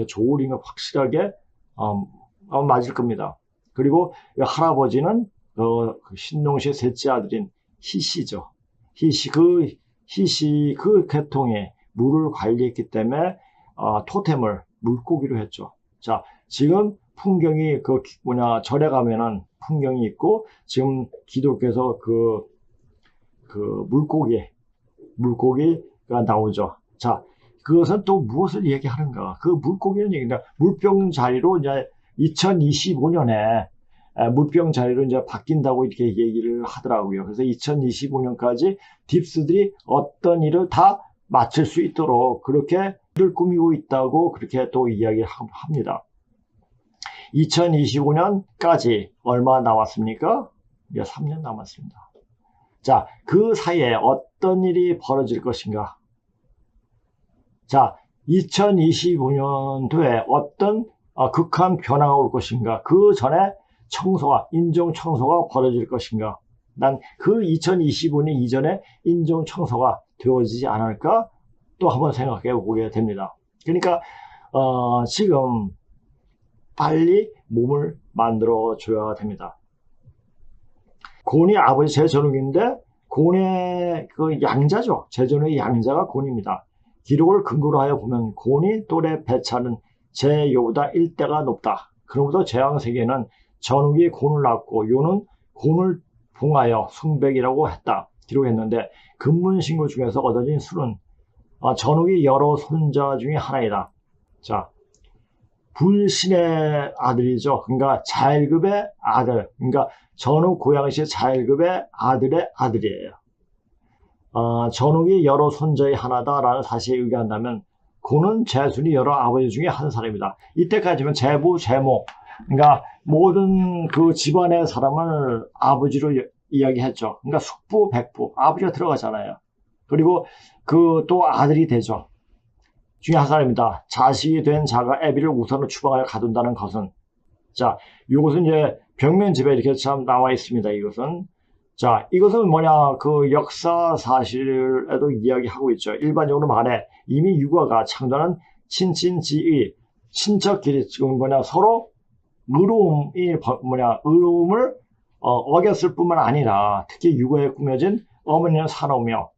조울인가 확실하게 맞을 겁니다. 그리고 할아버지는 신농시의 셋째 아들인 희씨죠. 희씨 그 계통에 물을 관리했기 때문에 토템을 물고기로 했죠. 자, 지금 풍경이 절에 가면은 풍경이 있고 지금 기독교에서 그 물고기가 나오죠. 자, 그것은 또 무엇을 얘기하는가? 그 물고기는 얘기인데 물병 자리로 이제 2025년에 물병 자리로 이제 바뀐다고 이렇게 얘기를 하더라고요. 그래서 2025년까지 딥스들이 어떤 일을 다 마칠 수 있도록 그렇게 일을 꾸미고 있다고 그렇게 또 이야기를 합니다. 2025년까지 얼마 남았습니까? 이제 3년 남았습니다. 자, 그 사이에 어떤 일이 벌어질 것인가? 자, 2025년도에 어떤 극한 변화가 올 것인가? 그 전에 인종 청소가 벌어질 것인가? 난 그 2025년 이전에 인종 청소가 되어지지 않을까? 또 한번 생각해 보게 됩니다. 그러니까 지금 빨리 몸을 만들어 줘야 됩니다. 곤이 아버지 제전욱인데 곤의 그 양자죠. 제전욱의 양자가 곤입니다. 기록을 근거로 하여 보면 곤이 또래 배차는 제요보다 1대가 높다. 그로부터 제왕세계는 전욱이 곤을 낳고 요는 곤을 봉하여 숭백이라고 했다. 기록했는데 금문신고 중에서 얻어진 수는 전욱이 여러 손자 중에 하나이다. 자, 불신의 아들이죠. 그러니까 자일급의 아들. 그러니까 전욱 고양시의 자일급의 아들의 아들이에요. 전욱이 여러 손자의 하나다라는 사실에 의한다면 곤은 제순이 여러 아버지 중에 한 사람이다. 이때까지는 제부, 제모, 그러니까 모든 그 집안의 사람을 아버지로 이야기했죠. 그러니까 숙부, 백부, 아버지가 들어가잖아요. 그리고 그 또 아들이 되죠. 중에 한 사람입니다. 자식이 된 자가 애비를 우선으로 추방하여 가둔다는 것은 자, 이것은 이제 벽면집에 이렇게 참 나와 있습니다. 이것은. 자, 이것은 뭐냐, 그 역사 사실에도 이야기하고 있죠. 일반적으로 말해, 이미 육아가 창조하는 친친지의, 친척끼리 지금 뭐냐, 서로 의로움을 어겼을 뿐만 아니라, 특히 육아에 꾸며진 어머니는 사나우며,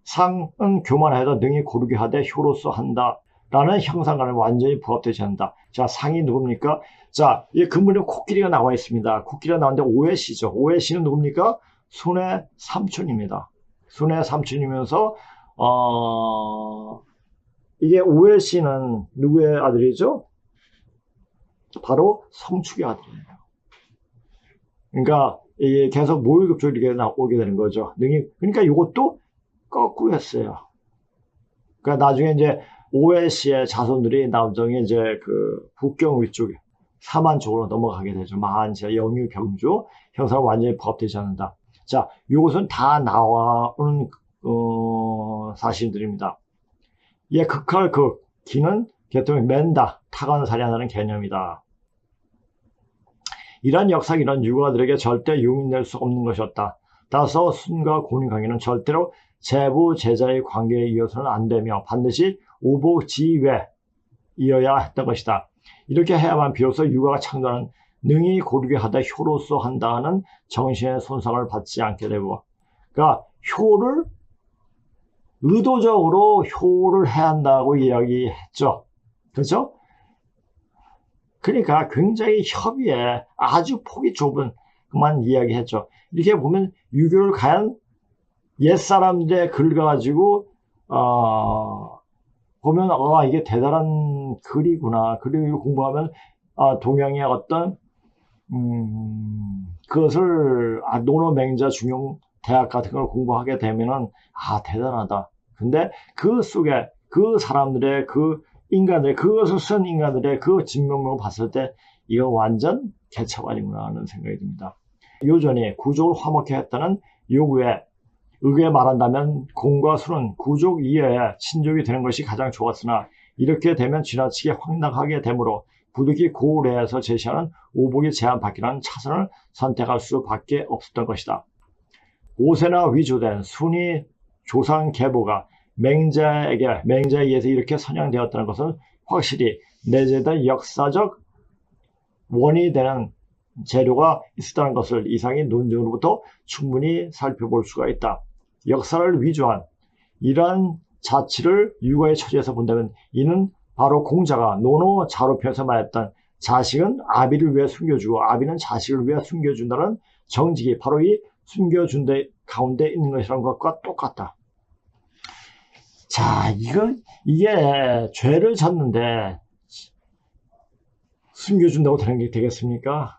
상은 교만하여도 능히 고르게 하되 효로서 한다. 라는 형상과는 완전히 부합되지 않는다. 자, 상이 누굽니까? 자, 이 근본에 코끼리가 나와 있습니다. 코끼리가 나왔는데 오해씨죠. 오해씨는 누굽니까? 순의 삼촌입니다. 순의 삼촌이면서, 이게 오해씨는 누구의 아들이죠? 바로 성축의 아들이에요. 그러니까, 이게 계속 모의급조로 이렇게 나오게 되는 거죠. 그러니까 이것도 거꾸로 했어요. 그러니까 나중에 이제 오해씨의 자손들이 나중에 이제 그 북경 위쪽에 사만 쪽으로 넘어가게 되죠. 만세, 영유, 병주 형상은 완전히 부합되지 않는다. 자, 이것은 다 나와오는 사실들입니다. 예, 극할 극, 기는 개통이 맨다, 타가는 살인한다는 개념이다. 이러한 역사, 이런 육아들에게 절대 용인될 수 없는 것이었다. 따라서 순과 고인 관계는 절대로 제부 제자의 관계에 이어서는 안 되며 반드시 오복지외 이어야 했던 것이다. 이렇게 해야만 비로소 육아가 창조하는 능히 고르게 하다 효로서 한다는 정신의 손상을 받지 않게 되고, 그러니까 효를 의도적으로 효를 해야 한다고 이야기했죠. 그렇죠? 그러니까 굉장히 협의에 아주 폭이 좁은 그만 이야기했죠. 이렇게 보면 유교를 과연 옛사람들의 글 가지고 보면 이게 대단한 글이구나. 글을 공부하면 동양의 어떤 그것을 논어맹자 중용 대학 같은 걸 공부하게 되면은 대단하다. 근데 그 속에 그 사람들의 그 인간들, 그것을 쓴 인간들의 그 진명을 봤을 때 이거 완전 개차반이구나 하는 생각이 듭니다. 요전에 구족을 화목케 했다는 요구에 의게 말한다면 공과 수는 구족 이외에 친족이 되는 것이 가장 좋았으나 이렇게 되면 지나치게 황당하게 되므로 부득이 고래에서 제시하는 오복이 제한받기라는 차선을 선택할 수밖에 없었던 것이다. 5세나 위조된 순위 조상 계보가 맹자에 의해서 이렇게 선양되었다는 것은 확실히 내재된 역사적 원인이 되는 재료가 있었다는 것을 이상의 논증으로부터 충분히 살펴볼 수가 있다. 역사를 위조한 이러한 자치를 육아의 처지에서 본다면 이는 바로 공자가 논어 자로편에서 말했던 자식은 아비를 위해 숨겨주고 아비는 자식을 위해 숨겨준다는 정직이 바로 이 숨겨준 데 가운데 있는 것이라는 것과 똑같다. 자, 이게 죄를 졌는데 숨겨준다고 되는 게 되겠습니까?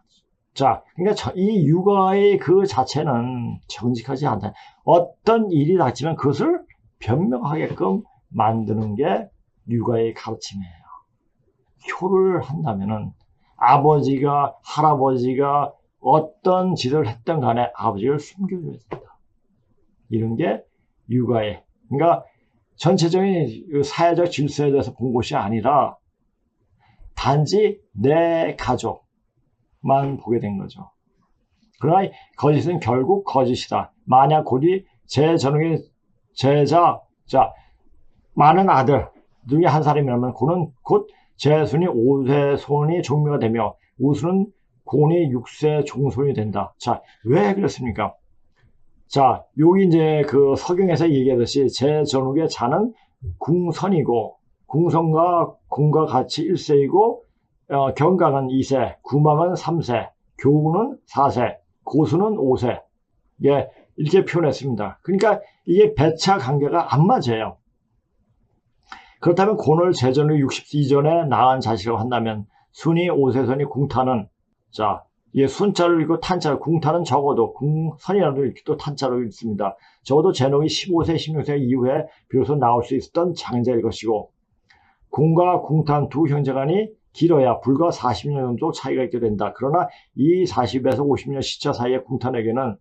자, 그러니까 이 육아의 그 자체는 정직하지 않다. 어떤 일이 닥치면 그것을 변명하게끔 만드는 게 육아의 가르침이에요. 효를 한다면은 아버지가, 할아버지가 어떤 짓을 했던 간에 아버지를 숨겨줘야 된다. 이런 게 육아의, 그러니까 전체적인 사회적 질서에 대해서 본 것이 아니라 단지 내 가족만 보게 된 거죠. 그러나 거짓은 결국 거짓이다. 만약 곧이 제 전후의 제자, 많은 아들 중에 한 사람이라면 고는 곧 제순이 5세 손이 종묘가 되며 우수는 곤이 6세 종손이 된다. 자, 왜 그렇습니까? 자, 여기 이제 그 서경에서 얘기하듯이 제전후의 자는 궁선이고 궁선과 공과 같이 1세이고 경강은 2세, 구망은 3세, 교우는 4세, 고수는 5세. 예, 이렇게 표현했습니다. 그러니까 이게 배차 관계가 안 맞아요. 그렇다면 곤을 제전후 60세 이전에 낳은 자식이라고 한다면 순이 5세선이 궁타는, 자, 예, 순자를 읽고 탄자를, 궁타는 적어도 궁선이라도 이렇게 또 탄자로 읽습니다. 적어도 제농이 15세, 16세 이후에 비로소 나올 수 있었던 장자일 것이고 궁과 궁탄 두 형제간이 길어야 불과 40년 정도 차이가 있게 된다. 그러나 이 40에서 50년 시차 사이의 궁탄에게는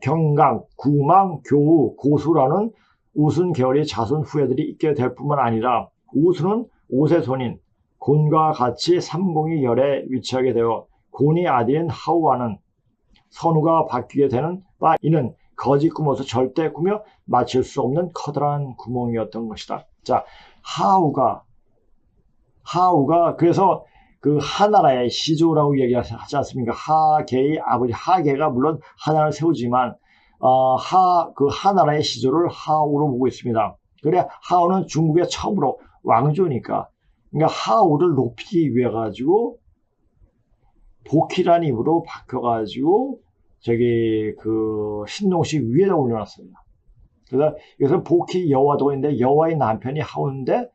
경강, 구망, 교우, 고수라는 우순 계열의 자손 후예들이 있게 될 뿐만 아니라 우수는 5세 손인 곤과 같이 삼공이 열에 위치하게 되어 곤이 아들인 하우와는 선우가 바뀌게 되는 바 이는 거짓 꿈으로서 절대 꾸며 맞출 수 없는 커다란 구멍이었던 것이다. 자, 하우가 그래서 그 하나라의 시조라고 얘기하지 않습니까? 하계의 아버지 하계가 물론 하나를 세우지만 그 하나라의 시조를 하우로 보고 있습니다. 그래 하우는 중국의 처음으로 왕조니까 그러니까 하우를 높이기 위해 가지고 복희란 입으로 바뀌어가지고 저기 그 신동식 위에다 올려놨어요. 그래서 여기서 복희 여와도가 있는데 여와의 남편이 하우인데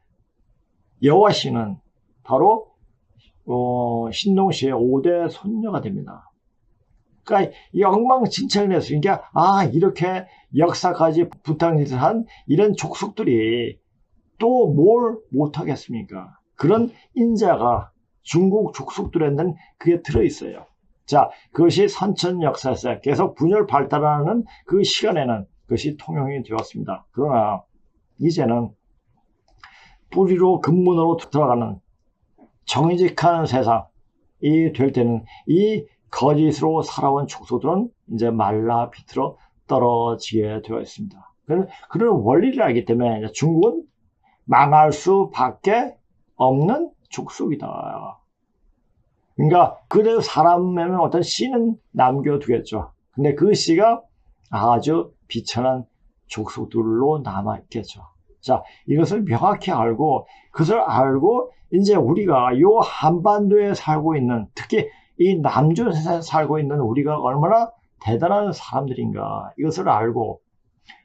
여와 씨는 바로 신동씨의 5대 손녀가 됩니다. 그러니까 엉망진창을 했어요. 그러니까 이렇게 역사까지 부탁한 이런 족속들이 또 뭘 못하겠습니까? 그런 인자가 중국 족속들에는 그게 들어있어요. 자, 그것이 선천 역사에서 계속 분열 발달하는 그 시간에는 그것이 통용이 되었습니다. 그러나 이제는 뿌리로 근본으로 들어가는 정직한 세상이 될 때는 이 거짓으로 살아온 족속들은 이제 말라 비틀어 떨어지게 되어 있습니다. 그런 원리를 알기 때문에 중국은 망할 수밖에 없는 족속이다. 그러니까 그래도 사람에는 어떤 씨는 남겨두겠죠. 근데 그 씨가 아주 비천한 족속들로 남아있겠죠. 자, 이것을 명확히 알고 그것을 알고 이제 우리가 요 한반도에 살고 있는 특히 이 남조선에 살고 있는 우리가 얼마나 대단한 사람들인가 이것을 알고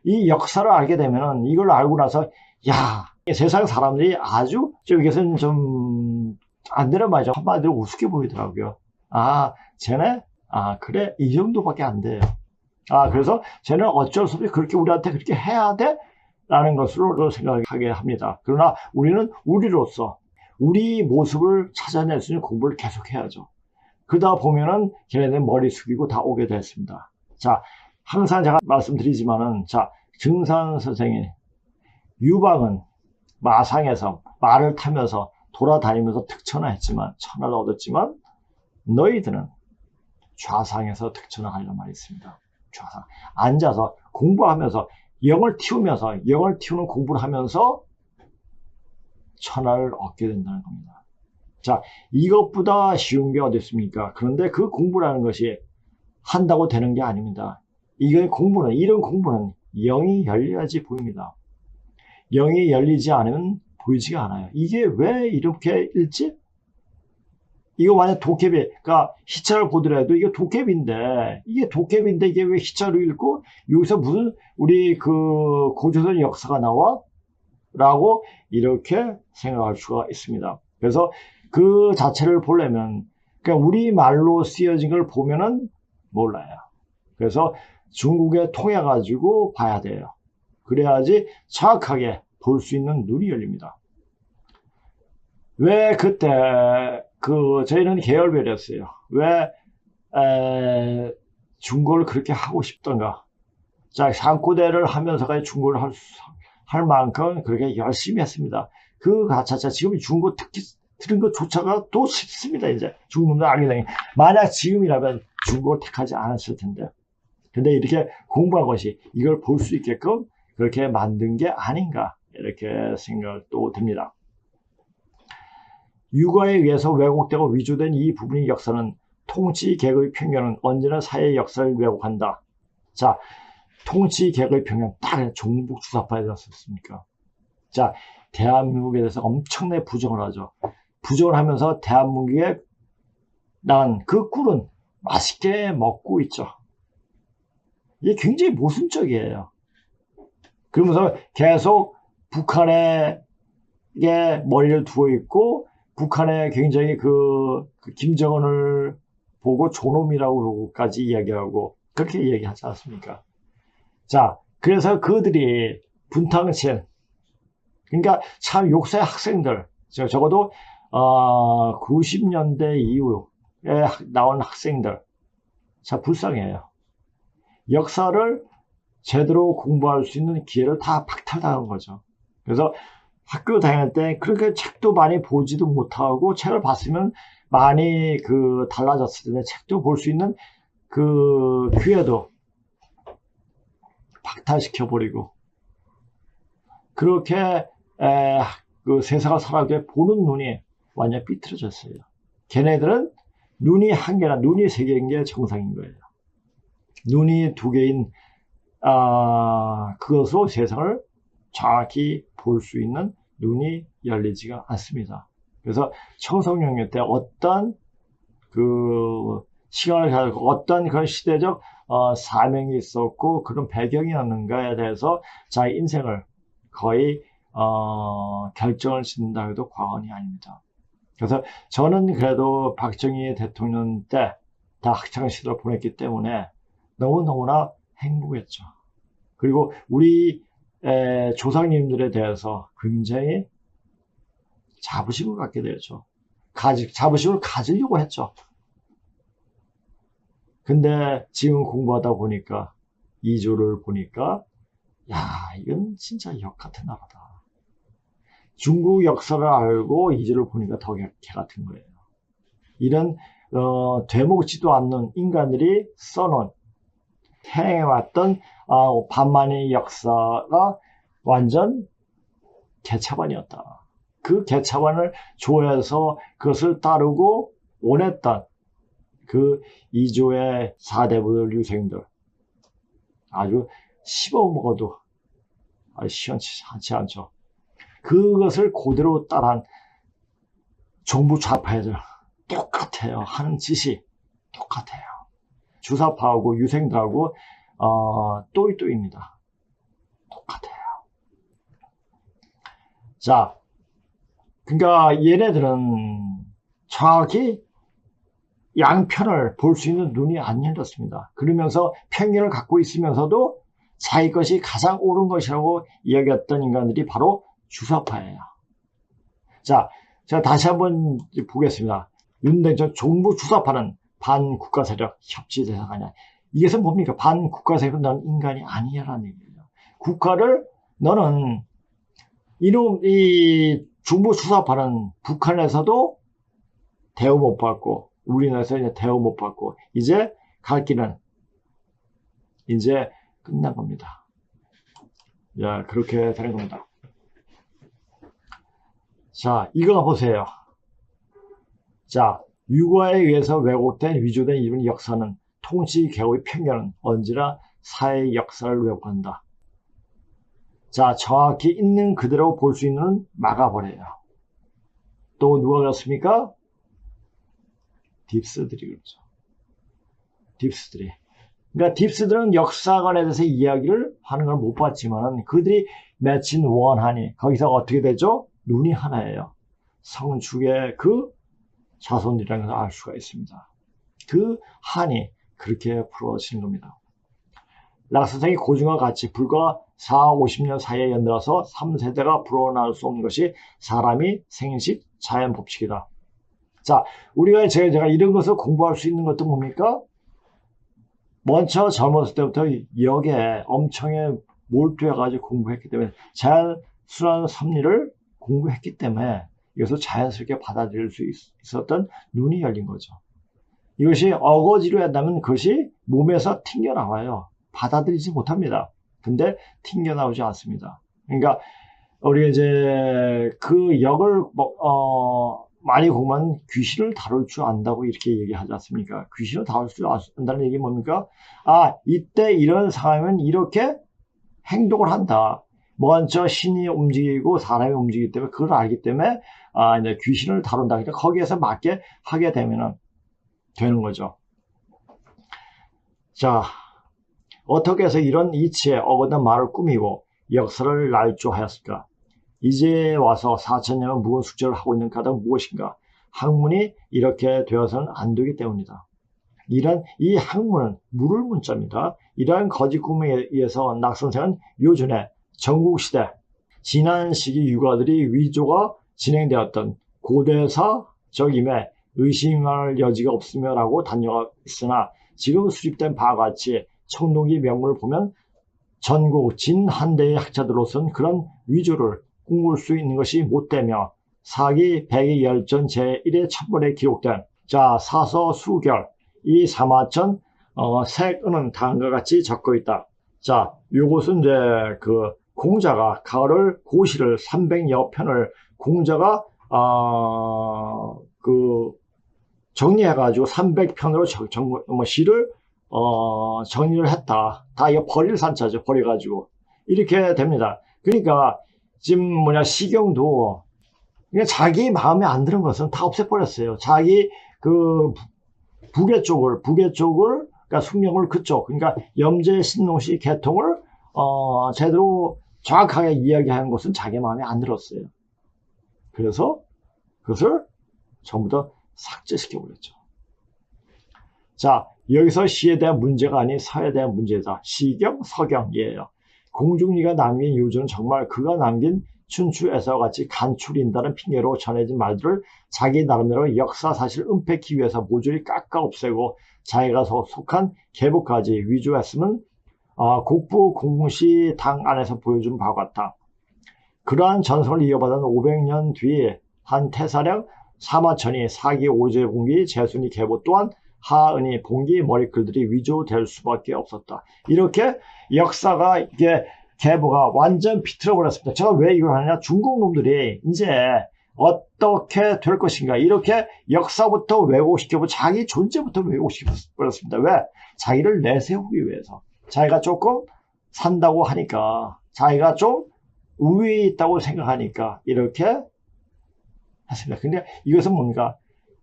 이 역사를 알게 되면은 이걸 알고 나서 세상 사람들이 아주 이것은 좀 안 되는 말이죠. 한마디로 우습게 보이더라고요. 쟤네 그래 이 정도밖에 안 돼요. 그래서 쟤는 어쩔 수 없이 그렇게 우리한테 그렇게 해야 돼? 라는 것으로 생각하게 합니다. 그러나 우리는 우리로서 우리 모습을 찾아낼 수 있는 공부를 계속해야죠. 그러다 보면은 걔네들 머리 숙이고 다 오게 됐습니다. 자, 항상 제가 말씀드리지만은 증산 선생의 유방은 마상에서 말을 타면서 돌아다니면서 득천을 했지만 천하를 얻었지만 너희들은 좌상에서 득천을 하려는 말이 있습니다. 좌상 앉아서 공부하면서 영을 틔우는 공부를 하면서 천하를 얻게 된다는 겁니다. 자, 이것보다 쉬운 게 어디 있습니까? 그런데 그 공부라는 것이 한다고 되는 게 아닙니다. 이런 공부는 영이 열려야지 보입니다. 영이 열리지 않으면 보이지가 않아요. 이게 왜 이렇게 읽지? 이거 만약 도깨비가 희차를 보더라도 이게 도깨비인데 이게 왜 희차로 읽고 여기서 무슨 우리 그 고조선 역사가 나와? 라고 이렇게 생각할 수가 있습니다. 그래서 그 자체를 보려면 그냥 우리 말로 쓰여진 걸 보면은 몰라요. 그래서 중국에 통해 가지고 봐야 돼요. 그래야지 정확하게 볼 수 있는 눈이 열립니다. 왜 그때 저희는 계열별이었어요. 왜 중고를 그렇게 하고 싶던가? 자, 상고대를 하면서까지 중고를 할 만큼 그렇게 열심히 했습니다. 그 자체 지금 중고 특히 들은 것조차가 또 쉽습니다. 이제 중국도 알게 되니 만약 지금이라면 중고를 택하지 않았을 텐데. 근데 이렇게 공부한 것이 이걸 볼 수 있게끔 그렇게 만든 게 아닌가 이렇게 생각도 듭니다. 육아에 의해서 왜곡되고 위조된 이 부분의 역사는 통치 개혁의 편견은 언제나 사회의 역사를 왜곡한다. 자, 통치 개혁의 편견 딱 종북 주사파에 들었습니까? 자, 대한민국에 대해서 엄청나게 부정을 하죠. 부정을 하면서 대한민국에 난 그 꿀은 맛있게 먹고 있죠. 이게 굉장히 모순적이에요. 그러면서 계속 북한에 머리를 두어 있고 북한에 굉장히 김정은을 보고 존엄이라고까지 이야기하고 그렇게 얘기하지 않습니까? 자, 그래서 그들이 분탕칠 그러니까 참 욕사의 학생들 적어도 90년대 이후에 나온 학생들 참 불쌍해요. 역사를 제대로 공부할 수 있는 기회를 다 박탈당한 거죠. 그래서 학교 다닐 때 그렇게 책도 많이 보지도 못하고 책을 봤으면 많이 달라졌을 텐데 책도 볼 수 있는 기회도 박탈시켜버리고 그렇게 세상을 살아가게 보는 눈이 완전 삐뚤어졌어요. 걔네들은 눈이 한 개나 눈이 세 개인 게 정상인 거예요. 눈이 두 개인 그것으로 세상을 정확히 볼 수 있는 눈이 열리지가 않습니다. 그래서 청소년기 때 어떤 시간을 가지고 어떤 그런 시대적 사명이 있었고 그런 배경이었는가에 대해서 자기 인생을 거의 결정을 짓는다 해도 과언이 아닙니다. 그래서 저는 그래도 박정희 대통령 때 다 학창시절을 보냈기 때문에 너무너무나 행복했죠. 그리고 우리 조상님들에 대해서 굉장히 자부심을 갖게 되었죠. 자부심을 가지려고 했죠. 근데 지금 공부하다 보니까 이조를 보니까 야, 이건 진짜 역 같은 나라다. 중국 역사를 알고 이조를 보니까 더 개 같은 거예요. 이런 되먹지도 않는 인간들이 써놓은 행해왔던 반만의 역사가 완전 개차반이었다. 그 개차반을 좋아해서 그것을 따르고 원했던 그 이조의 사대부들 유생들 아주 씹어먹어도 시원치 않죠. 그것을 그대로 따라한 정부 좌파애들 똑같아요. 하는 짓이 똑같아요. 주사파하고 유생들하고 또이또이입니다. 똑같아요. 자, 그러니까 얘네들은 정확히 양편을 볼 수 있는 눈이 안 열렸습니다. 그러면서 편견을 갖고 있으면서도 자기 것이 가장 옳은 것이라고 이야기했던 인간들이 바로 주사파예요. 자, 제가 다시 한번 보겠습니다. 윤대전 정부 주사파는 반국가 세력 협치 대상 아니야. 이것은 뭡니까? 반국가 세력은 너는 인간이 아니야라는 얘기예요. 국가를 너는 이 정부 주사파는 북한에서도 대우 못 받고 우리나라에서 이제 대우 못 받고 이제 갈 길은 이제 끝난 겁니다. 자, 그렇게 되는 겁니다. 자, 이거 보세요. 자, 유가에 의해서 왜곡된 위조된 이런 역사는 통치 개혁의 편견은 언제나 사회의 역사를 왜곡한다. 자, 정확히 있는 그대로 볼 수 있는 막아버려요. 또 누가 그렇습니까? 딥스들이 그렇죠. 딥스들이. 그러니까 딥스들은 역사관에 대해서 이야기를 하는 걸 못 봤지만 그들이 맺힌 원한이 거기서 어떻게 되죠? 눈이 하나예요. 성축의 그 자손이라는 걸 알 수가 있습니다. 그 한이 그렇게 풀어지는 겁니다. 락선생이 고증과 같이 불과 4, 50년 사이에 연달아서 3세대가 불어날 수 없는 것이 사람이 생식 자연 법칙이다. 자, 제가 이런 것을 공부할 수 있는 것도 뭡니까? 먼저 젊었을 때부터 역에 엄청에 몰두해가지고 공부했기 때문에 자연스러운 섭리를 공부했기 때문에 이것을 자연스럽게 받아들일 수 있었던 눈이 열린 거죠. 이것이 어거지로 한다면 그것이 몸에서 튕겨나와요. 받아들이지 못합니다. 근데 튕겨나오지 않습니다. 그러니까 우리가 이제 그 역을 많이 공부하면 귀신을 다룰 줄 안다고 이렇게 얘기하지 않습니까? 귀신을 다룰 줄 안다는 얘기는 뭡니까? 이때 이런 상황이면 이렇게 행동을 한다. 먼저 신이 움직이고 사람이 움직이기 때문에 그걸 알기 때문에 이제 귀신을 다룬다. 그러니까 거기에서 맞게 하게 되면은 되는 거죠. 자, 어떻게 해서 이런 이치에 어긋난 말을 꾸미고 역사를 날조하였을까? 이제 와서 4,000년은 무슨 숙제를 하고 있는 까닭은 무엇인가? 학문이 이렇게 되어서는 안 되기 때문이다. 이 학문은 물을 문자입니다. 이러한 거짓 꿈에 의해서 낙선생은 요전에 전국시대 지난 시기 유가들이 위조가 진행되었던 고대사적임에 의심할 여지가 없으며 라고 단정했으나 지금 수립된 바와 같이 청동기 명문을 보면 전국 진한대의 학자들로서는 그런 위조를 꿈꿀 수 있는 것이 못되며 사기 백의 열전 제1의 천벌에 기록된 자 사서 수결 이 사마천 색은 다음과 같이 적고 있다. 자 요것은 이제 그 공자가 가을 고시를 300여 편을 공자가 그 정리해가지고 300편으로 시를 정리를 했다. 다 이거 버릴 산자죠. 버려가지고 이렇게 됩니다. 그러니까 지금 시경도 그냥 자기 마음에 안 드는 것은 다 없애버렸어요. 자기 그 북의 쪽을 그러니까 숭령을 그쪽 그러니까 염제 신농시 계통을 제대로 정확하게 이야기하는 것은 자기 마음에 안 들었어요. 그래서 그것을 전부 다 삭제시켜버렸죠. 자, 여기서 시에 대한 문제가 아닌 서에 대한 문제다. 시경, 서경이에요. 공중리가 남긴 요조는 정말 그가 남긴 춘추에서와 같이 간출인다는 핑계로 전해진 말들을 자기 나름대로 역사 사실을 은폐하기 위해서 모조리 깎아 없애고 자기가 속한 계보까지 위조했으면 국부 공시 당 안에서 보여준 바와 같다. 그러한 전설을 이어받은 500년 뒤에 한 태사령 사마천이 사기 오제공기 재순이 계보 또한 하은이 봉기 머리글들이 위조될 수밖에 없었다. 이렇게 역사가 이게 계보가 완전 비틀어 버렸습니다. 제가 왜 이걸 하느냐? 중국 놈들이 이제 어떻게 될 것인가 이렇게 역사부터 왜곡시켜고 자기 존재부터 왜곡시켜 버렸습니다. 왜? 자기를 내세우기 위해서. 자기가 조금 산다고 하니까 자기가 좀 우위에 있다고 생각하니까 이렇게 했습니다. 근데 이것은 뭡니까?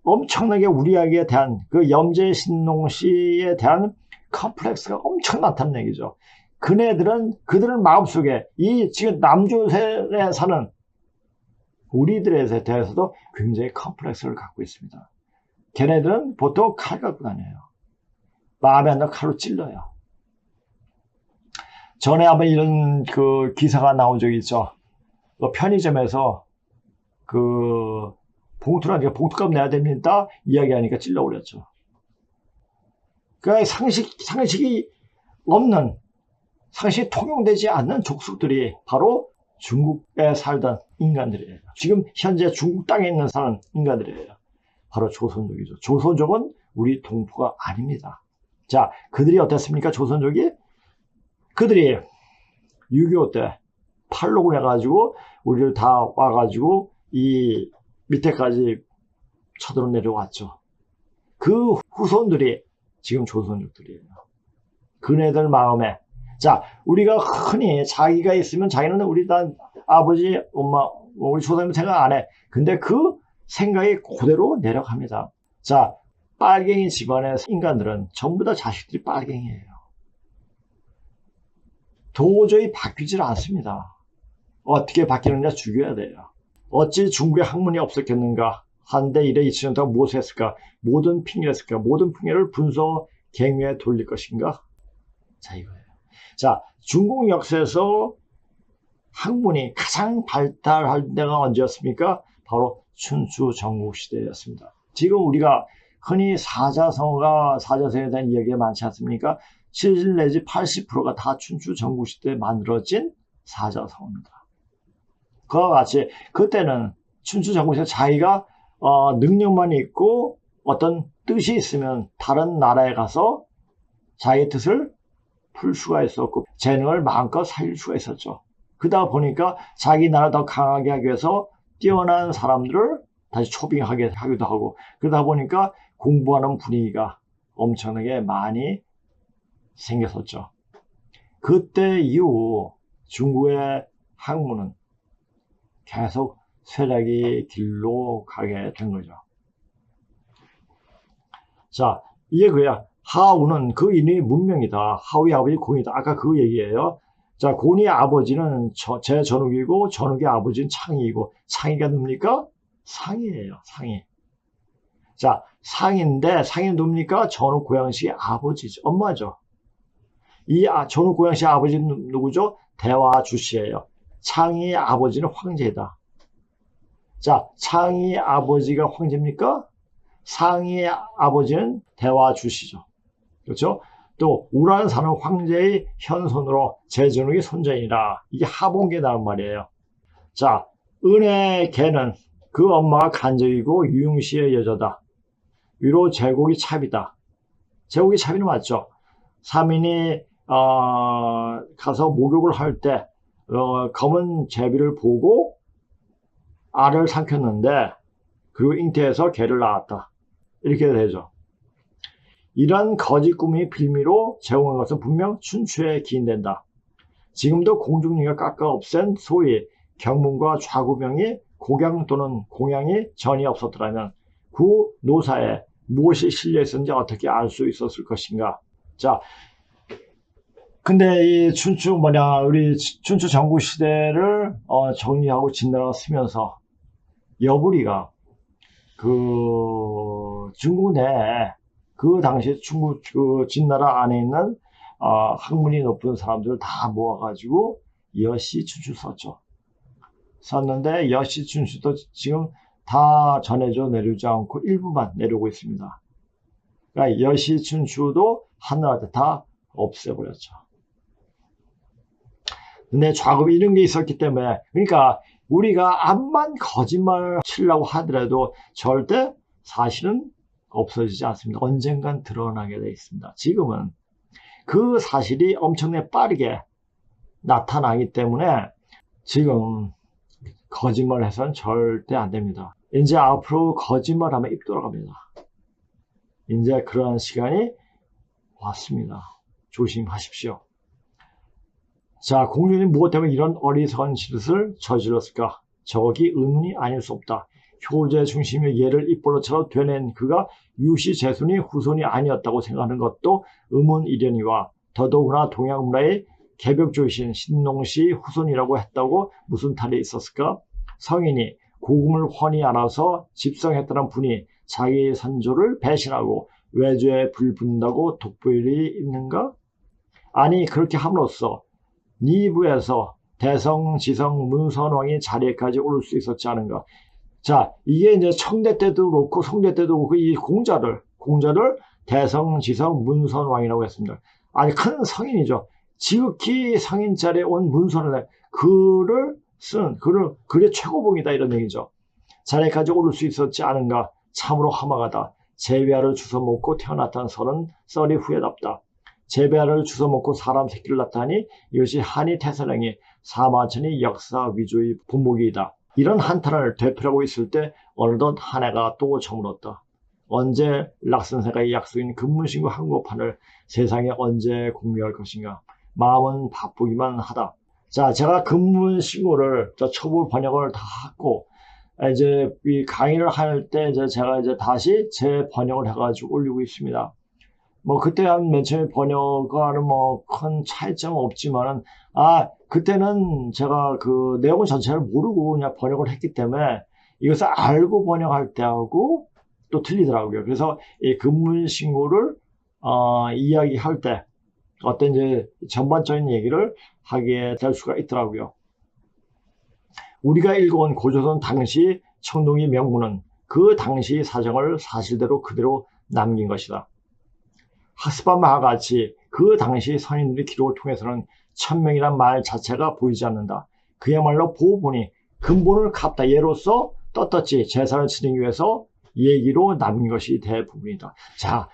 엄청나게 우리에게 대한 그 염제신농시에 대한 컴플렉스가 엄청 많다는 얘기죠. 그들은 마음속에 이 지금 남조선에 사는 우리들에 대해서도 굉장히 컴플렉스를 갖고 있습니다. 걔네들은 보통 칼 갖고 다녀요. 마음에 안 들면 칼로 찔러요. 전에 한번 이런 그 기사가 나온 적이 있죠. 편의점에서 그 봉투값 내야 됩니다. 이야기하니까 찔러버렸죠. 그러니까 상식이 없는, 상식이 통용되지 않는 족속들이 바로 중국에 살던 인간들이에요. 지금 현재 중국 땅에 있는 사는 인간들이에요. 바로 조선족이죠. 조선족은 우리 동포가 아닙니다. 자, 그들이 어땠습니까? 조선족이? 그들이 6.25 때 팔로군 해가지고 우리를 다 와가지고 이 밑에까지 쳐들어 내려왔죠. 그 후손들이 지금 조선족들이에요. 그네들 마음에 자 우리가 흔히 자기가 있으면 자기는 우리 다 아버지 엄마 우리 조상님 생각 안 해. 근데 그 생각이 그대로 내려갑니다. 자 빨갱이 집안의 인간들은 전부 다 자식들이 빨갱이에요. 도저히 바뀌질 않습니다. 어떻게 바뀌느냐 죽여야 돼요. 어찌 중국에 학문이 없었겠는가? 한데 이래 2000년 동안 무엇을 했을까? 모든 핑계를 했을까? 모든 핑계를 분서 갱유에 돌릴 것인가? 자 이거예요. 자 중국 역사에서 학문이 가장 발달할 때가 언제였습니까? 바로 춘추 전국시대였습니다. 지금 우리가 흔히 사자성어에 대한 이야기가 많지 않습니까? 70 내지 80%가 다 춘추 전국시대에 만들어진 사자성어입니다. 그와 같이 그때는 춘추 전국시대 자기가 능력만 있고 어떤 뜻이 있으면 다른 나라에 가서 자기의 뜻을 풀 수가 있었고 재능을 마음껏 살릴 수가 있었죠. 그러다 보니까 자기 나라 더 강하게 하기 위해서 뛰어난 사람들을 다시 초빙하게 하기도 하고 그러다 보니까 공부하는 분위기가 엄청나게 많이 생겼었죠. 그때 이후 중국의 학문은 계속 쇠락의 길로 가게 된 거죠. 자, 이게 그야. 하우는 그 이름이 문명이다. 하우의 아버지 공이다. 아까 그 얘기예요. 자, 곤의 아버지는 제전욱이고 전욱의 아버지는 창이고 창이가 누굽니까? 상이에요. 상이. 자, 상인데 상이 누굽니까? 전욱 고양시의 아버지죠. 엄마죠. 이 전욱 고양시의 아버지는 누구죠? 대화주씨예요. 창의 아버지는 황제다. 자, 창의 아버지가 황제입니까? 상의 아버지는 대화주씨죠. 그렇죠? 또 우라는 사는 황제의 현손으로 제전욱의 손자이라 이게 하본기에 나온 말이에요. 자, 은의 개는 그 엄마가 간적이고 유용시의 여자다. 위로 제국이 찹이다. 제국이 찹이는 맞죠? 사민이 가서 목욕을 할 때 검은 제비를 보고 알을 삼켰는데 그리고 잉태해서 개를 낳았다. 이렇게 되죠. 이런 거짓 꿈이 빌미로 제공한 것은 분명 춘추에 기인된다. 지금도 공중리가 깎아 없앤 소위 경문과 좌구병이 곡양 또는 공양이 전이 없었더라면 그 노사에 무엇이 실려 있었는지 어떻게 알 수 있었을 것인가. 자, 근데 이 우리 춘추 전국 시대를 정리하고 진나라가 쓰면서 여부리가 그 중국 내에 그 당시에 중국 진나라 안에 있는 학문이 높은 사람들을 다 모아가지고 여시춘추 썼죠. 썼는데 여시춘추도 지금 다 전해져 내려오지 않고 일부만 내려오고 있습니다. 그러니까 여시춘추도 하늘한테 다 없애버렸죠. 근데 좌급이 이런 게 있었기 때문에, 그러니까 우리가 암만 거짓말 치려고 하더라도 절대 사실은 없어지지 않습니다. 언젠간 드러나게 되어 있습니다. 지금은 그 사실이 엄청나게 빠르게 나타나기 때문에 지금 거짓말 해서는 절대 안 됩니다. 이제 앞으로 거짓말하면 입 돌아갑니다. 이제 그러한 시간이 왔습니다. 조심하십시오. 자, 공주님 무엇 때문에 이런 어리석은 짓을 저질렀을까? 저기 의문이 아닐 수 없다. 효제 중심의 예를 입벌로처럼 되낸 그가 유시 제손이 후손이 아니었다고 생각하는 것도 의문이려니와 더더구나 동양 문화의 개벽조이신 신농시 후손이라고 했다고 무슨 탈이 있었을까? 성인이 고금을 훤히 알아서 집성했다는 분이 자기의 선조를 배신하고 외조에 불붙는다고 독보일이 있는가? 아니 그렇게 함으로써 니부에서 대성, 지성, 문선왕이 자리에까지 오를 수 있었지 않은가? 자, 이게 이제 청대 때도 그렇고 성대 때도 그렇고 이 공자를 대성, 지성, 문선왕이라고 했습니다. 아주 큰 성인이죠. 지극히 성인 자리에 온 문선왕, 글을 쓴 글의 최고봉이다 이런 얘기죠. 자리에까지 오를 수 있었지 않은가? 참으로 험악하다. 제비알을 주워 먹고 태어났다는 썰이 후회답다. 제비알을 주워 먹고 사람 새끼를 낳다니 이것이 한이 태선행이 사마천이 역사 위조의 본보기이다. 이런 한탄을 되풀이하고 있을 때 어느덧 한 해가 또 저물었다. 언제 락선생의 약속인 근문신고 한국판을 세상에 언제 공유할 것인가. 마음은 바쁘기만 하다. 자, 제가 근문신고를 초보 번역을 다 하고 이제 이 강의를 할 때 제가 이제 다시 재번역을 해가지고 올리고 있습니다. 뭐 그때 한 맨 처음에 번역과는 뭐 큰 차이점은 없지만은 그때는 제가 그 내용 전체를 모르고 그냥 번역을 했기 때문에 이것을 알고 번역할 때하고 또 틀리더라고요. 그래서 이 근문신고를 이야기할 때 어떤 이제 전반적인 얘기를 하게 될 수가 있더라고요. 우리가 읽어온 고조선 당시 청동기 명문은 그 당시 사정을 사실대로 그대로 남긴 것이다. 학습한 바와 같이 그 당시 선인들의 기록을 통해서는 천명이란 말 자체가 보이지 않는다. 그야말로 보본이 근본을 갚다. 예로서 떳떳이 제사를 지내기 위해서 얘기로 남긴 것이 대부분이다. 자,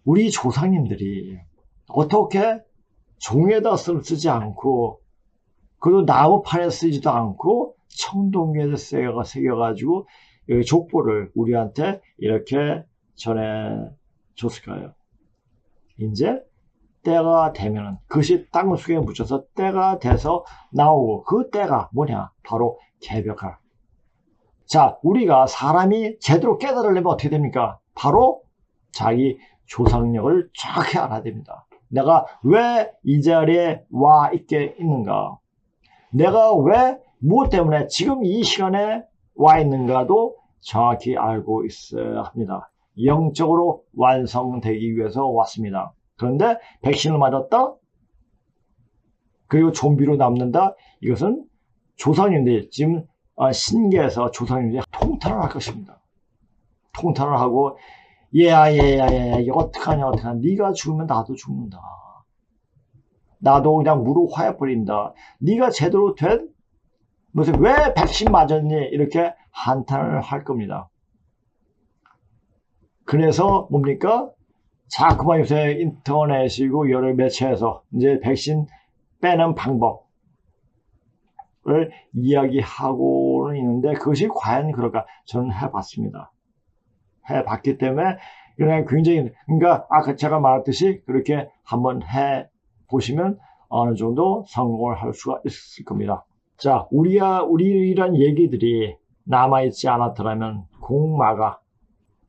우리 조상님들이 어떻게 종에다 쓰지 않고 그리고 나무판에 쓰지도 않고 청동기에 새겨가지고 족보를 우리한테 이렇게 전해줬을까요? 이제 때가 되면은 그것이 땅속에 묻혀서 때가 돼서 나오고 그 때가 뭐냐? 바로 개벽할. 자, 우리가 사람이 제대로 깨달으려면 어떻게 됩니까? 바로 자기 조상력을 정확히 알아야 됩니다. 내가 왜 이 자리에 와 있게 있는가? 내가 왜 무엇 때문에 지금 이 시간에 와 있는가도 정확히 알고 있어야 합니다. 영적으로 완성되기 위해서 왔습니다. 그런데 백신을 맞았다? 그리고 좀비로 남는다? 이것은 조상님들이 지금 신계에서 조상님들이 통탄을 할 것입니다. 통탄을 하고 얘야 어떡하냐 네가 죽으면 나도 죽는다. 나도 그냥 무로 화해버린다. 네가 제대로 된 무슨 왜 백신 맞았니? 이렇게 한탄을 할 겁니다. 그래서 뭡니까? 자꾸만 요새 인터넷이고 여러 매체에서 이제 백신 빼는 방법을 이야기하고는 있는데 그것이 과연 그럴까? 저는 해봤습니다. 해봤기 때문에 그냥 굉장히, 그러니까 아까 제가 말했듯이 그렇게 한번 해보시면 어느 정도 성공을 할 수가 있을 겁니다. 자, 우리란 얘기들이 남아있지 않았더라면 공마가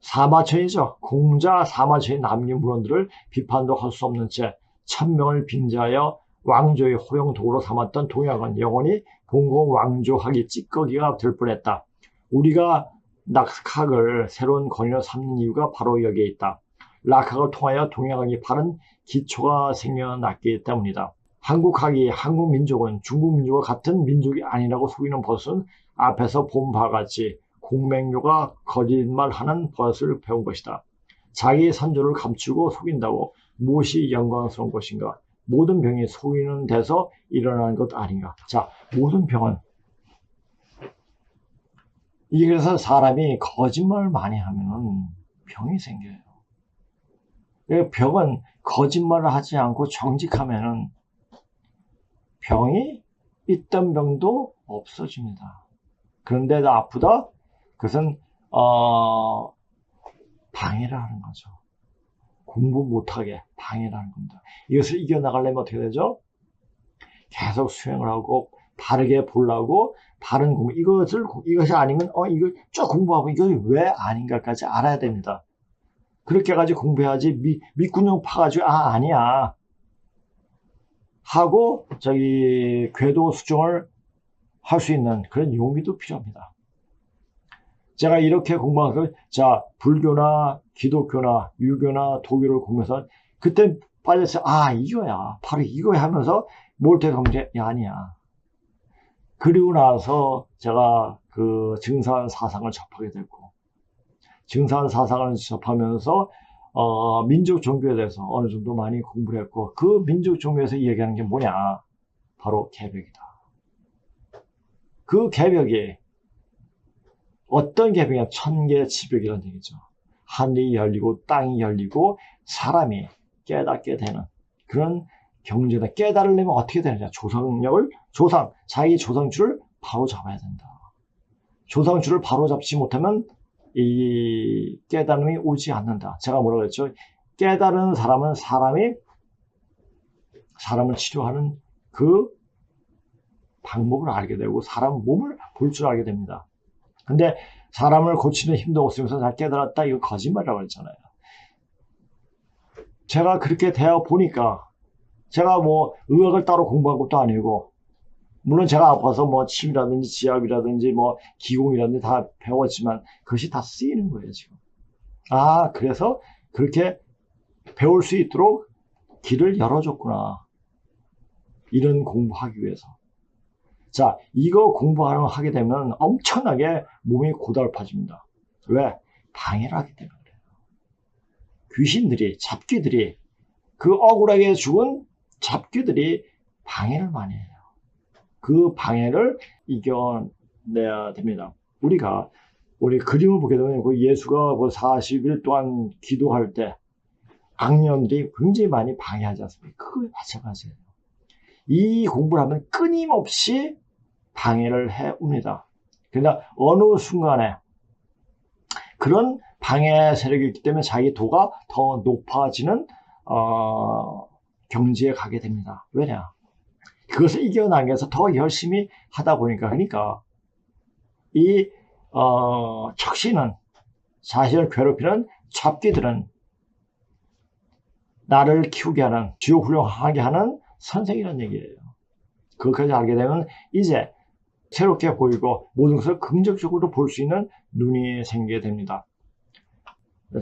사마천이죠. 공자 사마천이 남긴 물언들을 비판도 할 수 없는 채 천명을 빙자하여 왕조의 호용도구로 삼았던 동양은 영원히 봉공왕조하기 찌꺼기가 될 뻔했다. 우리가 락학을 새로운 권위로 삼는 이유가 바로 여기에 있다. 락학을 통하여 동양학이 바른 기초가 생겨났기 때문이다. 한국학이 한국민족은 중국민족과 같은 민족이 아니라고 속이는 버릇은 앞에서 본 바와 같이 공맹료가 거짓말하는 버릇을 배운 것이다. 자기의 선조를 감추고 속인다고 무엇이 영광스러운 것인가? 모든 병이 속이는 데서 일어나는 것 아닌가? 자, 모든 병은 이게 그래서 사람이 거짓말을 많이 하면 병이 생겨요. 병은 거짓말을 하지 않고 정직하면 병이 있던 병도 없어집니다. 그런데 아프다? 그것은 방해를 하는 거죠. 공부 못하게 방해를 하는 겁니다. 이것을 이겨나가려면 어떻게 되죠? 계속 수행을 하고 바르게 보려고 바른 공부, 이것이 아니면 이거 쭉 공부하고 이것이 왜 아닌가까지 알아야 됩니다. 그렇게 해가지고 공부해야지 밑구녕 파가지고 아니야 하고 궤도 수정을 할 수 있는 그런 용기도 필요합니다. 제가 이렇게 공부하면서 불교나 기독교나 유교나 도교를 공부해서 그때 빠졌어요. 이거야. 바로 이거야 하면서 뭘 대성제 아니야. 그리고 나서 제가 그 증산 사상을 접하게 됐고, 증산 사상을 접하면서 민족 종교에 대해서 어느 정도 많이 공부를 했고, 그 민족 종교에서 얘기하는 게 뭐냐? 바로 개벽이다. 그 개벽이 어떤 개벽이냐? 천개지벽이라는 얘기죠. 하늘이 열리고 땅이 열리고 사람이 깨닫게 되는 그런 경제다. 깨달으려면 어떻게 되느냐? 자기 조상줄을 바로 잡아야 된다. 조상줄을 바로 잡지 못하면 이 깨달음이 오지 않는다. 제가 뭐라고 했죠? 깨달은 사람은 사람을 치료하는 그 방법을 알게 되고 사람 몸을 볼 줄 알게 됩니다. 근데 사람을 고치는 힘도 없으면서 잘 깨달았다, 이거 거짓말이라고 했잖아요. 제가 그렇게 되어 보니까 제가 뭐 의학을 따로 공부한 것도 아니고, 물론 제가 아파서 뭐 침이라든지 지압이라든지 뭐 기공이라든지 다 배웠지만 그것이 다 쓰이는 거예요, 지금. 그래서 그렇게 배울 수 있도록 길을 열어줬구나. 이런 공부하기 위해서. 자, 이거 하게 되면 엄청나게 몸이 고달파집니다. 왜? 방해를 하기 때문에 그래요. 귀신들이, 잡귀들이, 그 억울하게 죽은 잡귀들이 방해를 많이 해요. 그 방해를 이겨내야 됩니다. 우리 그림을 보게 되면 그 예수가 40일 동안 기도할 때 악령들이 굉장히 많이 방해하지 않습니까? 그거에 마찬가지예요. 이 공부를 하면 끊임없이 방해를 해옵니다. 그러나 어느 순간에 그런 방해 세력이 있기 때문에 자기 도가 더 높아지는 경지에 가게 됩니다. 왜냐? 그것을 이겨나가기 위해서 더 열심히 하다 보니까, 그러니까 이 척신은, 자신을 괴롭히는 잡귀들은 나를 키우게 하는, 지옥 훌륭하게 하는 선생이라는 얘기예요. 그것까지 알게 되면 이제 새롭게 보이고 모든 것을 긍정적으로 볼 수 있는 눈이 생기게 됩니다.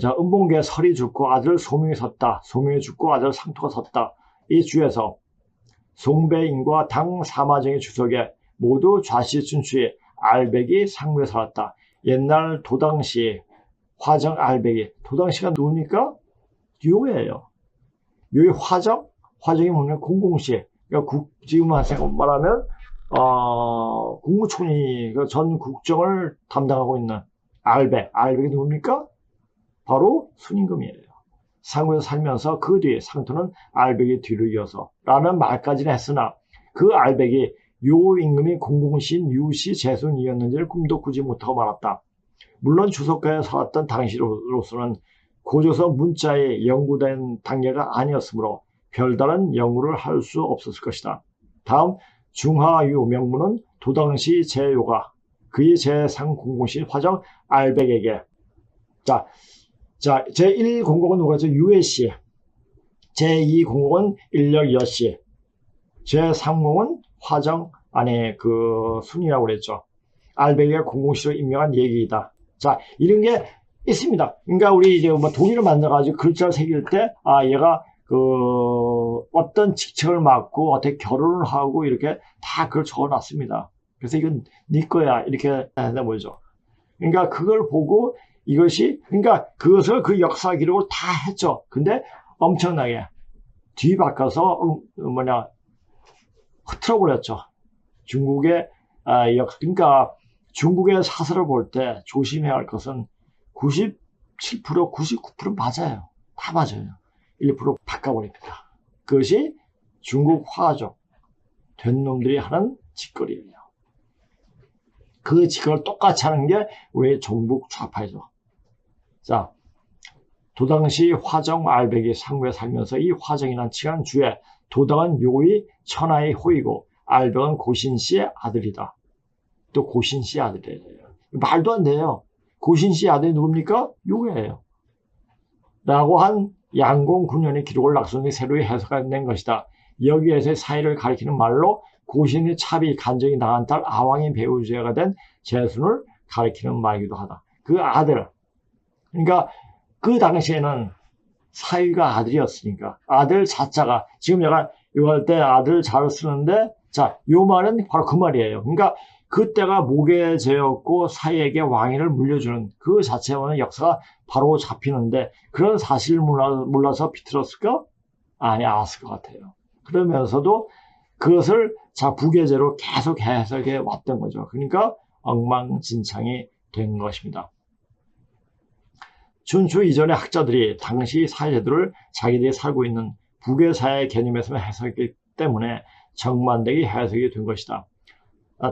자, 은봉계 설이 죽고 아들 소명이 섰다. 소명이 죽고 아들 상토가 섰다. 이 주에서 송배인과 당 사마정의 주석에 모두 좌시춘추의 알백이 상부에 살았다. 옛날 도당시 화정 알백이, 도당시가 누굽니까? 요예요. 요의 화정이 뭐냐면 공공시, 그러니까 지금 말하면 국무총리, 전 국정을 담당하고 있는 알백이 누굽니까? 바로 순임금이에요. 상고에서 살면서 그 뒤에 상토는 알백의 뒤를 이어서 라는 말까지는 했으나 그 알백이 요 임금이 공공신 유씨 재손이었는지를 꿈도 꾸지 못하고 말았다. 물론 주석가에 살았던 당시로서는 고조서 문자에 연구된 단계가 아니었으므로 별다른 연구를 할 수 없었을 것이다. 다음 중하유 명문은 도당시 제요가 그의 제3 공공신 화정 알백에게 자 제1공공은 누구죠? 유해씨, 제2공공은 인력여씨, 제3공은 화정 안에 그 순이라고 그랬죠. 알백의 공공시로 임명한 얘기이다. 자, 이런 게 있습니다. 그러니까 우리 이제 뭐 동의를 만들어가지고 글자를 새길 때, 얘가 어떤 직책을 맡고 어떻게 결혼을 하고 이렇게 다 그걸 적어놨습니다. 그래서 이건 네 거야. 이렇게 해보죠. 그러니까 그걸 보고 그러니까 그것을 그 역사 기록을 다 했죠. 근데 엄청나게 뒤바꿔서, 흐트러버렸죠. 중국의, 그러니까 중국의 사설을 볼 때 조심해야 할 것은 97%, 99% 맞아요. 다 맞아요. 1% 바꿔버립니다. 그것이 중국 화족 된 놈들이 하는 짓거리예요. 그 짓거리를 똑같이 하는 게 우리 종북 좌파이죠. 자, 도당시 화정 알백이 상고에 살면서 이 화정이란 칭한 주에 도당은 요의 천하의 호이고 알백은 고신씨의 아들이다. 또 고신씨의 아들이에요. 말도 안 돼요. 고신씨의 아들이 누굽니까? 요예요. 라고 한 양공 9년의 기록을 낙선이 새로 해석해낸 것이다. 여기에서의 사이를 가리키는 말로 고신의 차비 간정이 나간 딸 아왕의 배우자가 된 제순을 가리키는 말이기도 하다. 그 아들, 그러니까 그 당시에는 사위가 아들이었으니까 아들 자자가 지금 내가 이거 할 때 아들 잘 쓰는데 자, 요 말은 바로 그 말이에요. 그러니까 그때가 모계제였고 사위에게 왕위를 물려주는 그 자체와는 역사가 바로 잡히는데 그런 사실을 몰라서 비틀었을까? 아니, 알았을 것 같아요. 그러면서도 그것을 부계제로 계속 해석해 왔던 거죠. 그러니까 엉망진창이 된 것입니다. 춘추 이전의 학자들이 당시 사회제도를 자기들이 살고 있는 부계사회 개념에서 해석했기 때문에 정반대의 해석이 된 것이다.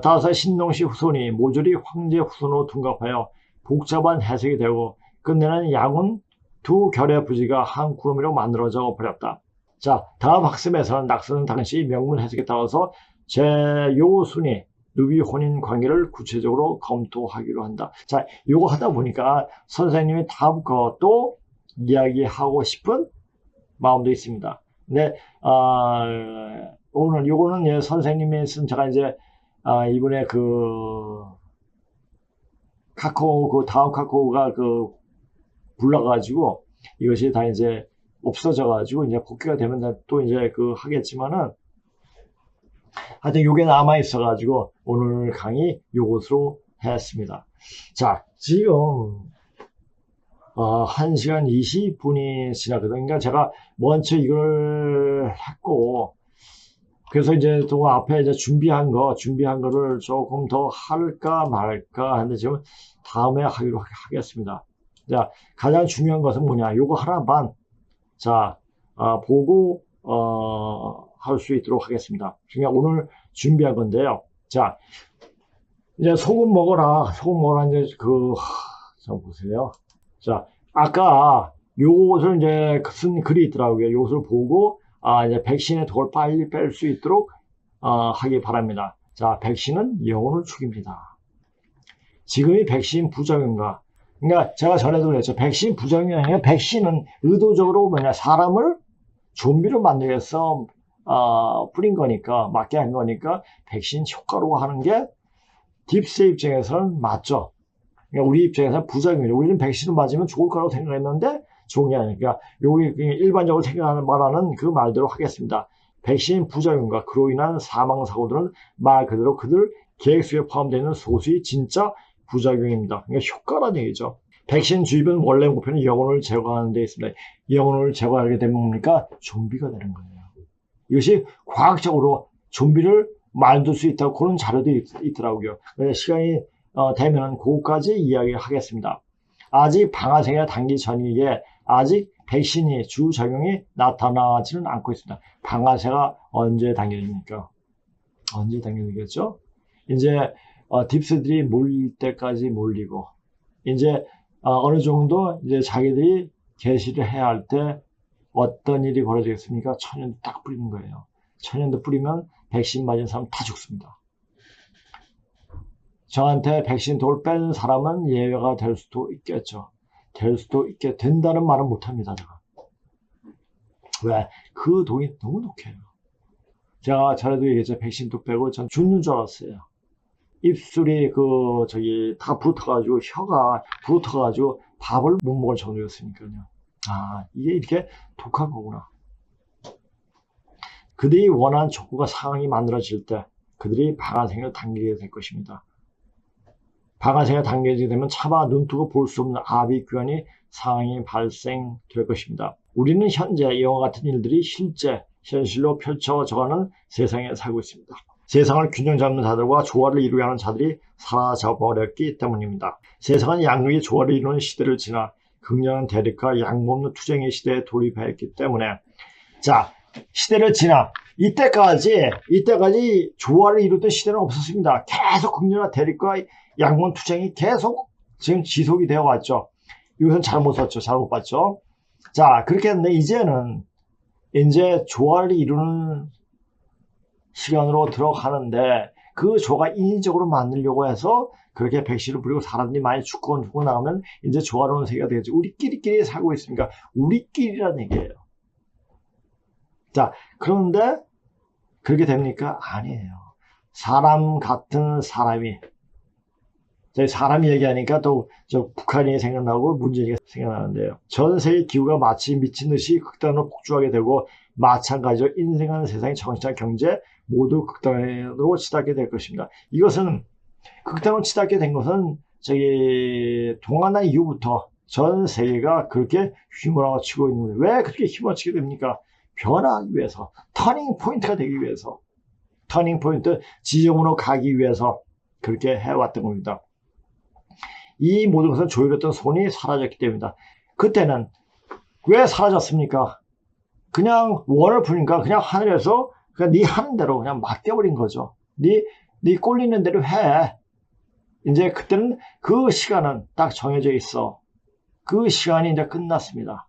따라서 신동시 후손이 모조리 황제 후손으로 둔갑하여 복잡한 해석이 되고 끝내는 양훈 두 결의 부지가 한 구름으로 만들어져 버렸다. 자, 다음 학습에서는 낙서는 당시 명문 해석에 따라서 제요순이 누비 혼인 관계를 구체적으로 검토하기로 한다. 자, 요거 하다 보니까 선생님이 다음 것도 이야기하고 싶은 마음도 있습니다. 근데, 오늘 요거는 선생님이 쓴 제가 이제, 이번에 다음 카카오가 불러가지고 이것이 다 이제 없어져가지고 이제 복귀가 되면 또 이제 하겠지만은 하여튼 요게 남아있어가지고 오늘 강의 요것으로 했습니다. 자, 지금 1시간 20분이 지났거든요. 그러니까 제가 먼저 이걸 했고 그래서 이제 또 앞에 이제 준비한 거를 조금 더 할까 말까 하는데 지금 다음에 하기로 하겠습니다. 자, 가장 중요한 것은 뭐냐? 요거 하나만 자, 보고 할 수 있도록 하겠습니다. 그러니까 오늘 준비한 건데요. 자, 이제 소금 먹어라 이제 좀 보세요. 자, 아까 요것을 이제 쓴 글이 있더라고요. 요것을 보고 이제 백신의 독을 빨리 뺄 수 있도록 하기 바랍니다. 자, 백신은 영혼을 죽입니다. 지금이 백신 부작용과 그러니까 제가 전에도 그랬죠. 백신 부작용이 아니라 백신은 의도적으로 사람을 좀비로 만들기 위해서 뿌린 거니까 맞게 한 거니까 백신 효과로 하는 게 딥스의 입장에서는 맞죠. 그러니까 우리 입장에서는 부작용이죠. 우리는 백신을 맞으면 좋을 거라고 생각했는데 좋은 게 아니니까 여기 일반적으로 생각하는 말하는 그 말대로 하겠습니다. 백신 부작용과 그로 인한 사망사고들은 말 그대로 그들 계획 속에 포함되어 있는 소수의 진짜 부작용입니다. 그러니까 효과라는 얘기죠. 백신 주입은 원래 목표는 영혼을 제거하는 데 있습니다. 영혼을 제거하게 되면 뭡니까? 좀비가 되는 거예요. 이것이 과학적으로 좀비를 만들 수 있다고 그런 자료도 있더라고요. 시간이 되면 그거까지 이야기를 하겠습니다. 아직 방아쇠가 당기 전이기에 아직 백신이 주작용이 나타나지는 않고 있습니다. 방아쇠가 언제 당겨집니까? 언제 당겨지겠죠? 이제 딥스들이 몰릴 때까지 몰리고 이제 어느 정도 이제 자기들이 개시를 해야 할 때 어떤 일이 벌어지겠습니까? 천연두 딱 뿌리는 거예요. 천연두 뿌리면 백신 맞은 사람 다 죽습니다. 저한테 백신 독을 뺀 사람은 예외가 될 수도 있겠죠. 될 수도 있게 된다는 말은 못합니다. 제가. 왜? 그 독이 너무 독해요. 제가 전에도 얘기했죠. 백신 독 빼고 전 죽는 줄 알았어요. 입술이 다 부러터가지고 혀가 부러터가지고 밥을 못 먹을 정도였으니까요. 아, 이게 이렇게 독한 거구나. 그들이 원하는 촉구가 상황이 만들어질 때 그들이 방아쇠를 당기게 될 것입니다. 방아쇠가 당겨지게 되면 차마 눈뜨고 볼 수 없는 아비규환이 상황이 발생될 것입니다. 우리는 현재 이와 같은 일들이 실제 현실로 펼쳐져가는 세상에 살고 있습니다. 세상을 균형 잡는 자들과 조화를 이루게 하는 자들이 사라져버렸기 때문입니다. 세상은 양극의 조화를 이루는 시대를 지나 극렬한 대립과 양보 없는 투쟁의 시대에 돌입하였기 때문에 자, 시대를 지나 이때까지 조화를 이루던 시대는 없었습니다. 계속 극렬한 대립과 양보 없는 투쟁이 계속 지금 지속이 되어 왔죠. 이것은 잘못 썼죠. 잘못 봤죠. 자, 그렇게 했는데 이제는 이제 조화를 이루는 시간으로 들어가는데 그 조화가 인위적으로 만들려고 해서 그렇게 백신을 뿌리고 사람들이 많이 죽고 나오면 이제 조화로운 세계가 되겠죠. 우리끼리 살고 있으니까 우리끼리라는 얘기예요. 자, 그런데 그렇게 됩니까? 아니에요. 사람 같은 사람이 사람이 얘기하니까 또 북한이 생각나고 문재인이 생각나는데요. 전 세계 기후가 마치 미친 듯이 극단으로 폭주하게 되고 마찬가지로 인생하는 세상의 정치와 경제 모두 극단으로 치닫게 될 것입니다. 이것은 극단으로 치닫게 된 것은 동아난 이후부터 전 세계가 그렇게 휘몰아치고 있는 거예요. 왜 그렇게 휘몰아치게 됩니까? 변화하기 위해서, 터닝 포인트가 되기 위해서, 터닝 포인트 지점으로 가기 위해서 그렇게 해왔던 겁니다. 이 모든 것은 조율했던 손이 사라졌기 때문이다. 그때는 왜 사라졌습니까? 그냥 원을 푸니까 그냥 하늘에서 그냥 네 하는 대로 그냥 맡겨버린 거죠. 네 꼴리는 대로 해. 이제 그때는 그 시간은 딱 정해져 있어. 그 시간이 이제 끝났습니다.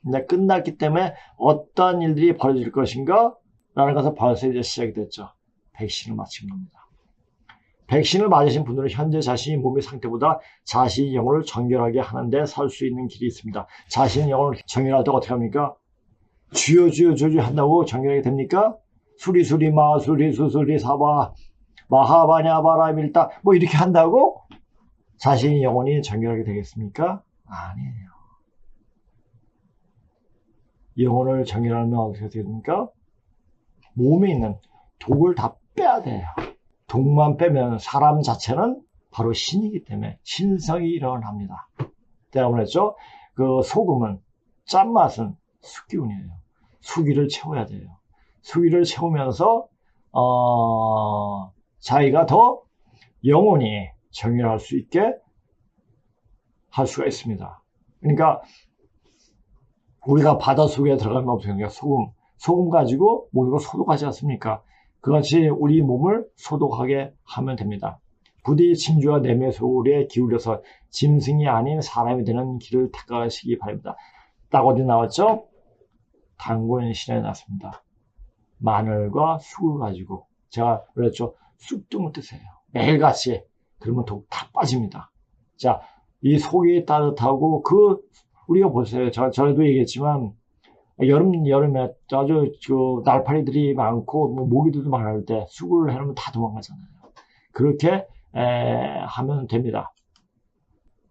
이제 끝났기 때문에 어떤 일들이 벌어질 것인가? 라는 것은 벌써 이제 시작이 됐죠. 백신을 맞힌 겁니다. 백신을 맞으신 분들은 현재 자신의 몸의 상태보다 자신의 영혼을 정결하게 하는데 살 수 있는 길이 있습니다. 자신의 영혼을 정결할 때 어떻게 합니까? 주여 한다고 정결하게 됩니까? 수리수리 마수리 수수리 사바 마하바냐바라 밀다 뭐 이렇게 한다고 자신의 영혼이 정결하게 되겠습니까? 아니에요. 영혼을 정결하면 어떻게 됩니까? 몸에 있는 독을 다 빼야 돼요. 독만 빼면 사람 자체는 바로 신이기 때문에 신성이 일어납니다. 내가 말했죠? 그 소금은 짠맛은 숙기운이에요. 수기를 채워야 돼요. 수기를 채우면서 자기가 더 영혼이 정결할 수 있게 할 수가 있습니다. 그러니까 우리가 바다 속에 들어가면 어떻게 합니까? 소금 가지고 모든 걸 소독하지 않습니까? 그같이 우리 몸을 소독하게 하면 됩니다. 부디 침주와 내매 소울에 기울여서 짐승이 아닌 사람이 되는 길을 택하시기 바랍니다. 딱 어디 나왔죠? 당군신에 나왔습니다. 마늘과 쑥을 가지고 제가 그랬죠. 쑥도 못 드세요. 매일같이 그러면 독 다 빠집니다. 자, 이 속이 따뜻하고 우리가 보세요. 전에도 얘기했지만 여름에 아주 날파리들이 많고 모기들도 많을 때 쑥을 해놓으면 다 도망가잖아요. 그렇게 하면 됩니다.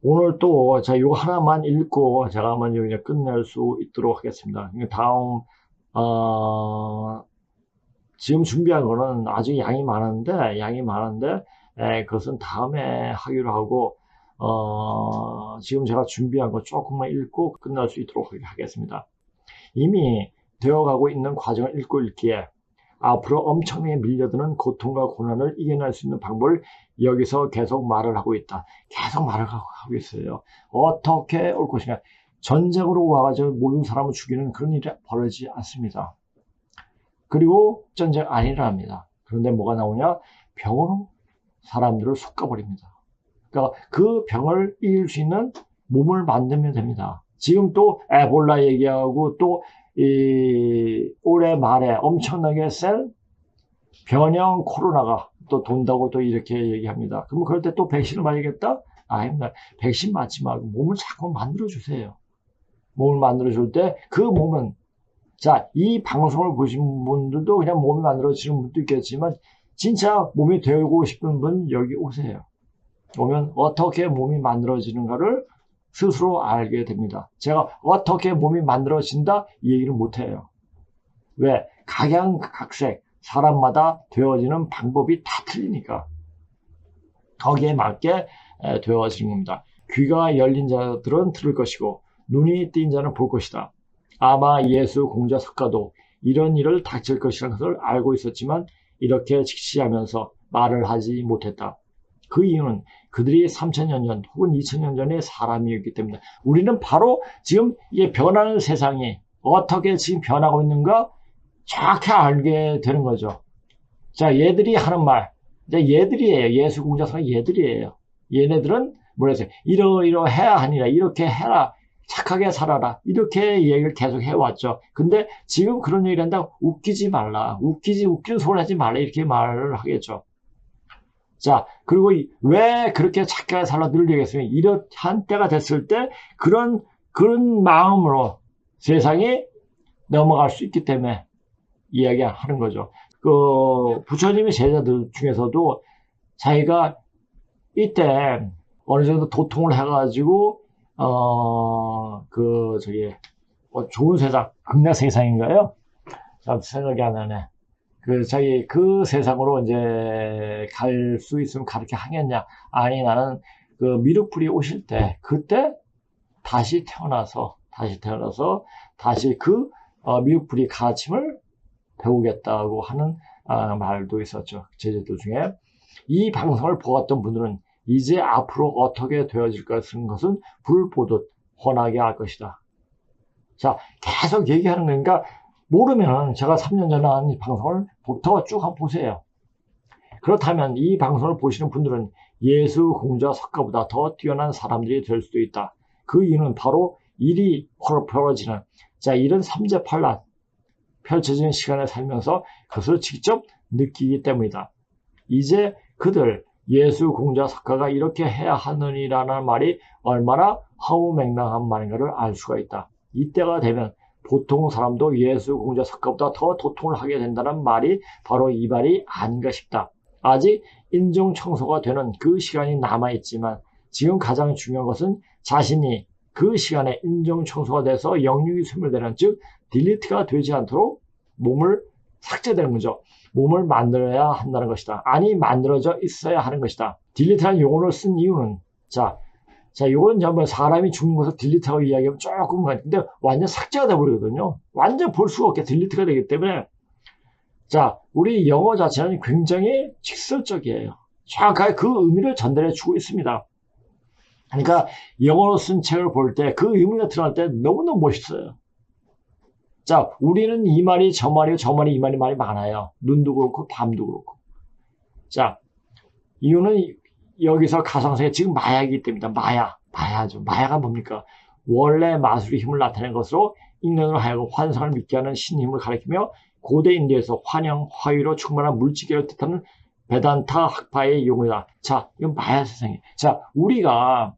오늘 또 제가 이거 하나만 읽고 제가 한번 이제 끝낼 수 있도록 하겠습니다. 다음 지금 준비한 거는 아주 양이 많은데 그것은 다음에 하기로 하고 지금 제가 준비한 거 조금만 읽고 끝날 수 있도록 하겠습니다. 이미 되어가고 있는 과정을 읽고 있기에 앞으로 엄청나게 밀려드는 고통과 고난을 이겨낼 수 있는 방법을 여기서 계속 말을 하고 있다. 계속 말을 하고 있어요. 어떻게 올 것이냐. 전쟁으로 와가지고 모든 사람을 죽이는 그런 일이 벌어지지 않습니다. 그리고 전쟁 안 일어납니다. 그런데 뭐가 나오냐? 병으로 사람들을 솎아버립니다. 그러니까 그 병을 이길 수 있는 몸을 만들면 됩니다. 지금 또 에볼라 얘기하고 또 올해 말에 엄청나게 센 변형 코로나가 또 돈다고 또 이렇게 얘기합니다. 그럼 그럴 때 또 백신을 맞으겠다? 아닙니다. 백신 맞지 말고 몸을 자꾸 만들어주세요. 몸을 만들어줄 때 그 몸은, 자, 이 방송을 보신 분들도 그냥 몸이 만들어지는 분도 있겠지만 진짜 몸이 되고 싶은 분 여기 오세요. 오면 어떻게 몸이 만들어지는가를 스스로 알게 됩니다. 제가 어떻게 몸이 만들어진다 이 얘기를 못해요. 왜? 각양각색 사람마다 되어지는 방법이 다 틀리니까 거기에 맞게 되어지는 겁니다. 귀가 열린 자들은 들을 것이고 눈이 띈 자는 볼 것이다. 아마 예수 공자 석가도 이런 일을 닥칠 것이라는 것을 알고 있었지만 이렇게 직시하면서 말을 하지 못했다. 그 이유는 그들이 3000년 전 혹은 2000년 전의 사람이었기 때문이다. 우리는 바로 지금 이 변하는 세상이 어떻게 지금 변하고 있는가 정확히 알게 되는 거죠. 자, 얘들이 하는 말, 이제 얘들이에요. 예수 공자 석가 얘들이에요. 얘네들은 뭐랬어요? 이러해야 하니라, 이렇게 해라, 착하게 살아라, 이렇게 얘기를 계속 해왔죠. 근데 지금 그런 얘기를 한다고 웃기지 말라, 웃긴 소리 하지 말라, 이렇게 말을 하겠죠. 자, 그리고 왜 그렇게 착하게 살라 늘 얘기했으면 이러한 때가 됐을 때 그런 마음으로 세상이 넘어갈 수 있기 때문에 이야기하는 거죠. 부처님의 제자들 중에서도 자기가 이때 어느 정도 도통을 해가지고 좋은 세상, 극락 세상인가요? 생각이 안 나네. 자기 그 세상으로 이제 갈 수 있으면 그렇게 하겠냐? 아니, 나는 미륵불이 오실 때, 그때 다시 태어나서 다시 미륵불이 가르침을 배우겠다고 하는 말도 있었죠. 제자들 중에. 이 방송을 보았던 분들은 이제 앞으로 어떻게 되어질 것은 불 보듯 훤하게 알 것이다. 자, 계속 얘기하는 거니까 모르면 제가 3년 전에 한 이 방송을 더 쭉 한번 보세요. 그렇다면 이 방송을 보시는 분들은 예수 공자 석가보다 더 뛰어난 사람들이 될 수도 있다. 그 이유는 바로 일이 벌어지는, 자, 이런 삼재팔란 펼쳐지는 시간에 살면서 그것을 직접 느끼기 때문이다. 이제 그들 예수 공자 석가가 이렇게 해야 하느니라는 말이 얼마나 허무맹랑한 말인가를 알 수가 있다. 이때가 되면 보통 사람도 예수 공자 석가보다 더 도통을 하게 된다는 말이 바로 이 말이 아닌가 싶다. 아직 인정청소가 되는 그 시간이 남아있지만 지금 가장 중요한 것은 자신이 그 시간에 인정청소가 돼서 영육이 소멸되는, 즉 딜리트가 되지 않도록 몸을 삭제되는 거죠. 몸을 만들어야 한다는 것이다. 아니, 만들어져 있어야 하는 것이다. 딜리트라는 용어를 쓴 이유는, 자, 이건 전부 사람이 죽는 것을 딜리트하고 이야기하면 조금, 근데 완전 삭제가 돼버리거든요. 완전 볼 수가 없게 딜리트가 되기 때문에, 자, 우리 영어 자체는 굉장히 직설적이에요. 정확하게 그 의미를 전달해 주고 있습니다. 그러니까 영어로 쓴 책을 볼 때 그 의미가 드러날 때 너무너무 멋있어요. 자, 우리는 이 말이 저 말이고 저 말이 이 말이 많아요. 눈도 그렇고 밤도 그렇고. 자, 이유는 여기서 가상세계 지금 마약이기 때문이다. 마야죠. 마야가 뭡니까? 원래 마술의 힘을 나타낸 것으로 인간으로 하여금 환상을 믿게 하는 신힘을 가리키며 고대 인도에서 환영, 화유로 충만한 물질계를 뜻하는 베단타 학파의 용어다. 자, 이건 마야 세상이에요. 자, 우리가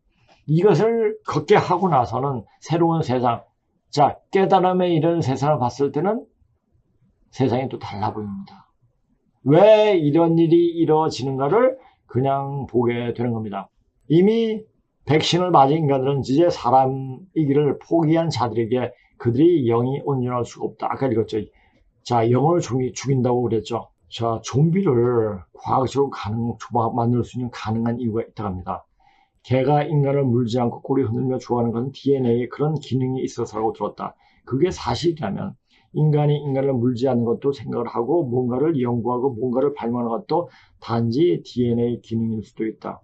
이것을 걷게 하고 나서는 새로운 세상, 자, 깨달음에 이런 세상을 봤을 때는 세상이 또 달라 보입니다. 왜 이런 일이 이루어지는가를 그냥 보게 되는 겁니다. 이미 백신을 맞은 인간들은 이제 사람이기를 포기한 자들에게 그들이 영이 온전할 수가 없다. 아까 읽었죠. 자, 영을 죽인다고 그랬죠. 자, 좀비를 과학적으로 만들 수 있는 가능한 이유가 있다고 합니다. 개가 인간을 물지 않고 꼬리 흔들며 좋아하는 것은 DNA에 그런 기능이 있어서라고 들었다. 그게 사실이라면 인간이 인간을 물지 않는 것도 생각을 하고 뭔가를 연구하고 뭔가를 발명하는 것도 단지 DNA 기능일 수도 있다.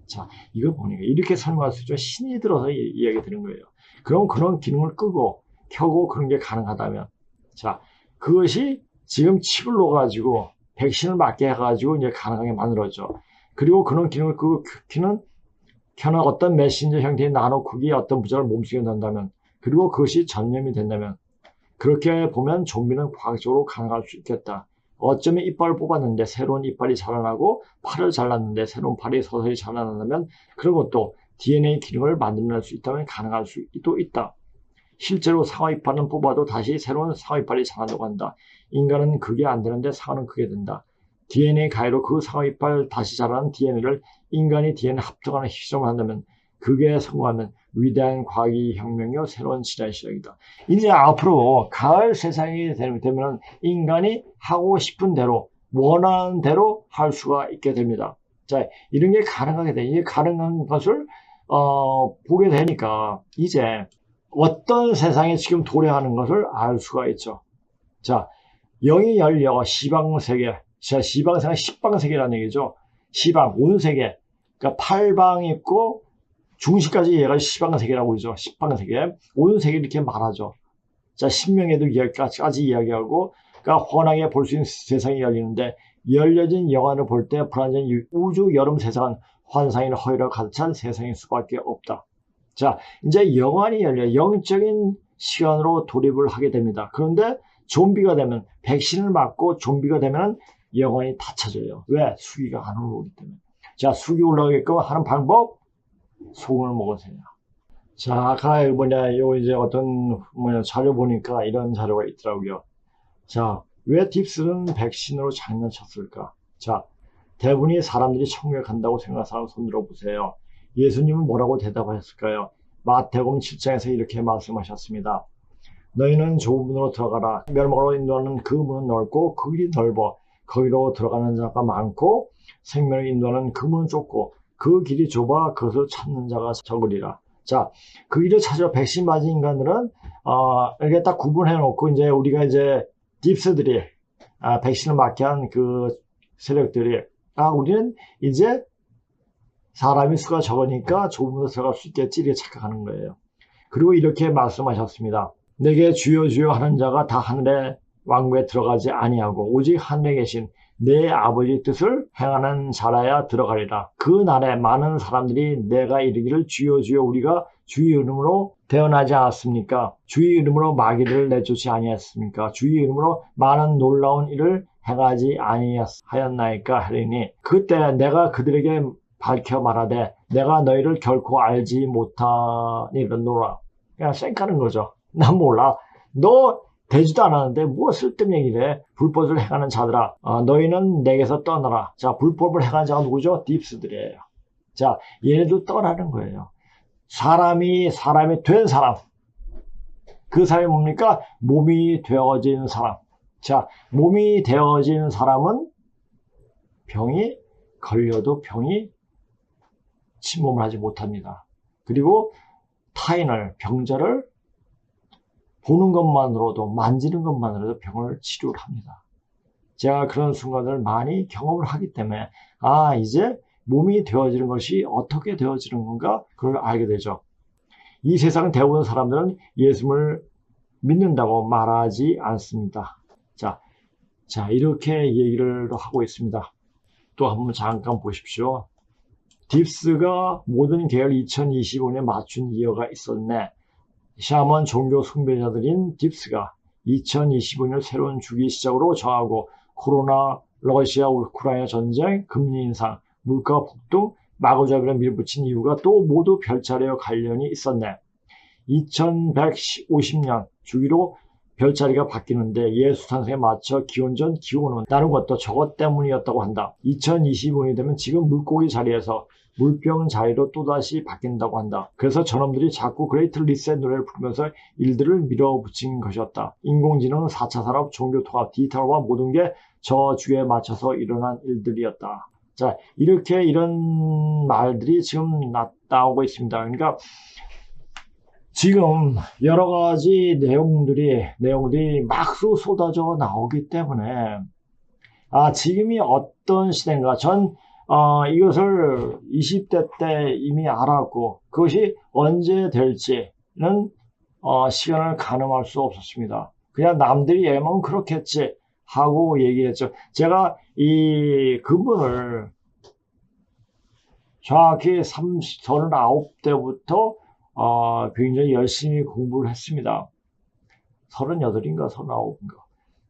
자, 이거 보니까 이렇게 설명할 수 있죠. 신이 들어서 이야기 드는 거예요. 그럼 그런 기능을 끄고 켜고 그런 게 가능하다면, 자, 그것이 지금 칩을 넣어가지고 백신을 맞게 해가지고 이제 가능하게 만들어져. 그리고 그런 기능을 끄고 켜는 어떤 메신저 형태의 나노 크기의 어떤 부자를 몸속에 넣는다면, 그리고 그것이 전염이 된다면, 그렇게 보면 좀비는 과학적으로 가능할 수 있겠다. 어쩌면 이빨을 뽑았는데 새로운 이빨이 자라나고 팔을 잘랐는데 새로운 팔이 서서히 자라난다면 그런 것도 DNA 기능을 만들어낼 수 있다면 가능할 수도 있다. 실제로 상어 이빨은 뽑아도 다시 새로운 상어 이빨이 자란다고 한다. 인간은 그게 안 되는데 상어는 그게 된다. DNA 가위로 그 상어 이빨 다시 자라는 DNA를 인간이 DNA 합성하는 실험을 한다면 그게 성공하면 위대한 과학의 혁명이요 새로운 시대의 시작이다. 이제 앞으로 가을 세상이 되면 인간이 하고 싶은 대로 원하는 대로 할 수가 있게 됩니다. 자, 이런 게 가능하게 돼. 이게 가능한 것을 보게 되니까 이제 어떤 세상에 지금 도래하는 것을 알 수가 있죠. 자, 영이 열려 시방세계, 시방세계는 십방세계라는 얘기죠. 시방, 온 세계, 그러니까 팔방 있고 중심까지 얘가 시방세계라고 그러죠. 십방세계, 온 세계 이렇게 말하죠. 자, 신명에도 이야기까지 이야기하고, 그러니까 훤하게 볼 수 있는 세상이 열리는데 열려진 영화를 볼 때 불완전히 우주 여름 세상은 환상이나 허위로 가득 찬 세상일 수밖에 없다. 자, 이제 영안이 열려 영적인 시간으로 돌입을 하게 됩니다. 그런데 좀비가 되면 백신을 맞고 좀비가 되면 영안이 닫혀져요. 왜? 수기가 안 올라오기 때문에. 자, 수기 올라오게끔 하는 방법, 소금을 먹으세요. 자, 아까 요 이제 어떤 자료 보니까 이런 자료가 있더라고요. 자, 왜 딥스는 백신으로 장난쳤을까? 자, 대부분이 사람들이 천국에 간다고 생각하는 사람 손 들어보세요. 예수님은 뭐라고 대답하셨을까요? 마태복음 7장에서 이렇게 말씀하셨습니다. 너희는 좁은 문으로 들어가라. 멸망으로 인도하는 그 문은 넓고 그 길이 넓어 거기로 들어가는 자가 많고 생명을 인도하는 그 문은 좁고 그 길이 좁아 그것을 찾는 자가 적으리라. 자, 그 길을 찾아 백신 맞은 인간들은 이렇게 딱 구분해 놓고 이제 우리가 이제 딥스들이 백신을 맞게 한 그 세력들이 우리는 이제 사람이 수가 적으니까 좁은 곳에 들어갈 수 있겠지 이렇게 착각하는 거예요. 그리고 이렇게 말씀하셨습니다. 내게 주여 주여 하는 자가 다 하늘의 왕국에 들어가지 아니하고 오직 하늘에 계신 내 아버지 뜻을 행하는 자라야 들어가리라. 그 날에 많은 사람들이 내가 이르기를 주여 주여 우리가 주의 이름으로 태어나지 않았습니까? 주의 이름으로 마귀를 내쫓지 아니했습니까? 주의 이름으로 많은 놀라운 일을 행하지 아니하였나이까 하리니 그때 내가 그들에게 밝혀 말하되 내가 너희를 결코 알지 못하니라. 그냥 쌩까는 거죠. 난 몰라. 너 되지도 않았는데 뭐 쓸데없는 얘기를 해. 불법을 행하는 자들아, 너희는 내게서 떠나라. 자, 불법을 행하는 자가 누구죠? 딥스들이에요. 자, 얘네도 떠나는 거예요. 사람이 된 사람. 그 사람이 뭡니까? 몸이 되어진 사람. 자, 몸이 되어진 사람은 병이 걸려도 병이 침범을 하지 못합니다. 그리고 타인을, 병자를 보는 것만으로도, 만지는 것만으로도 병을 치료를 합니다. 제가 그런 순간을 많이 경험을 하기 때문에 이제 몸이 되어지는 것이 어떻게 되어지는 건가 그걸 알게 되죠. 이 세상 대부분 사람들은 예수님을 믿는다고 말하지 않습니다. 자, 이렇게 얘기를 하고 있습니다. 또 한번 잠깐 보십시오. 딥스가 모든 계열 2025년에 맞춘 이유가 있었네. 샤먼 종교 숭배자들인 딥스가 2025년 새로운 주기 시작으로 정하고 코로나, 러시아, 우크라이나 전쟁, 금리 인상, 물가 폭등, 마구잡이로 밀붙인 이유가 또 모두 별자리와 관련이 있었네. 2150년 주기로 별자리가 바뀌는데 예수 탄생에 맞춰 기원전 기원은 다른 것도 저것 때문이었다고 한다. 2025년이 되면 지금 물고기 자리에서 물병 자리로 또다시 바뀐다고 한다. 그래서 저놈들이 자꾸 그레이트 리셋 노래를 부르면서 일들을 밀어붙인 것이었다. 인공지능, 4차 산업, 종교 통합, 디지털화 모든 게 저 주에 맞춰서 일어난 일들이었다. 자, 이렇게 이런 말들이 지금 나오고 있습니다. 그러니까 지금 여러 가지 내용들이 막 쏟아져 나오기 때문에, 지금이 어떤 시대인가. 이것을 20대 때 이미 알았고, 그것이 언제 될지는, 시간을 가늠할 수 없었습니다. 그냥 남들이 예면 그렇겠지 하고 얘기했죠. 제가 이 근본을 정확히 39대부터 굉장히 열심히 공부를 했습니다. 38인가 39인가.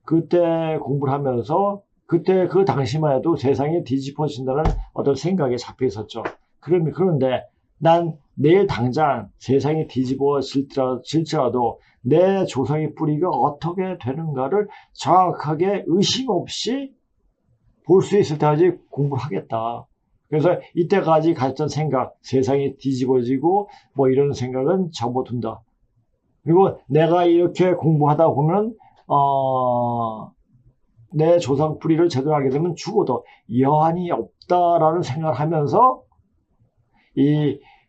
그때 공부를 하면서 그때 그 당시만 해도 세상이 뒤집어진다는 어떤 생각에 잡혀 있었죠. 그런데 난 내일 당장 세상이 뒤집어질지라도 내 조상의 뿌리가 어떻게 되는가를 정확하게 의심 없이 볼 수 있을 때까지 공부를 하겠다. 그래서 이때까지 가졌던 생각, 세상이 뒤집어지고 뭐 이런 생각은 접어둔다. 그리고 내가 이렇게 공부하다 보면 내 조상 뿌리를 제대로 알게 되면 죽어도 여한이 없다라는 생각을 하면서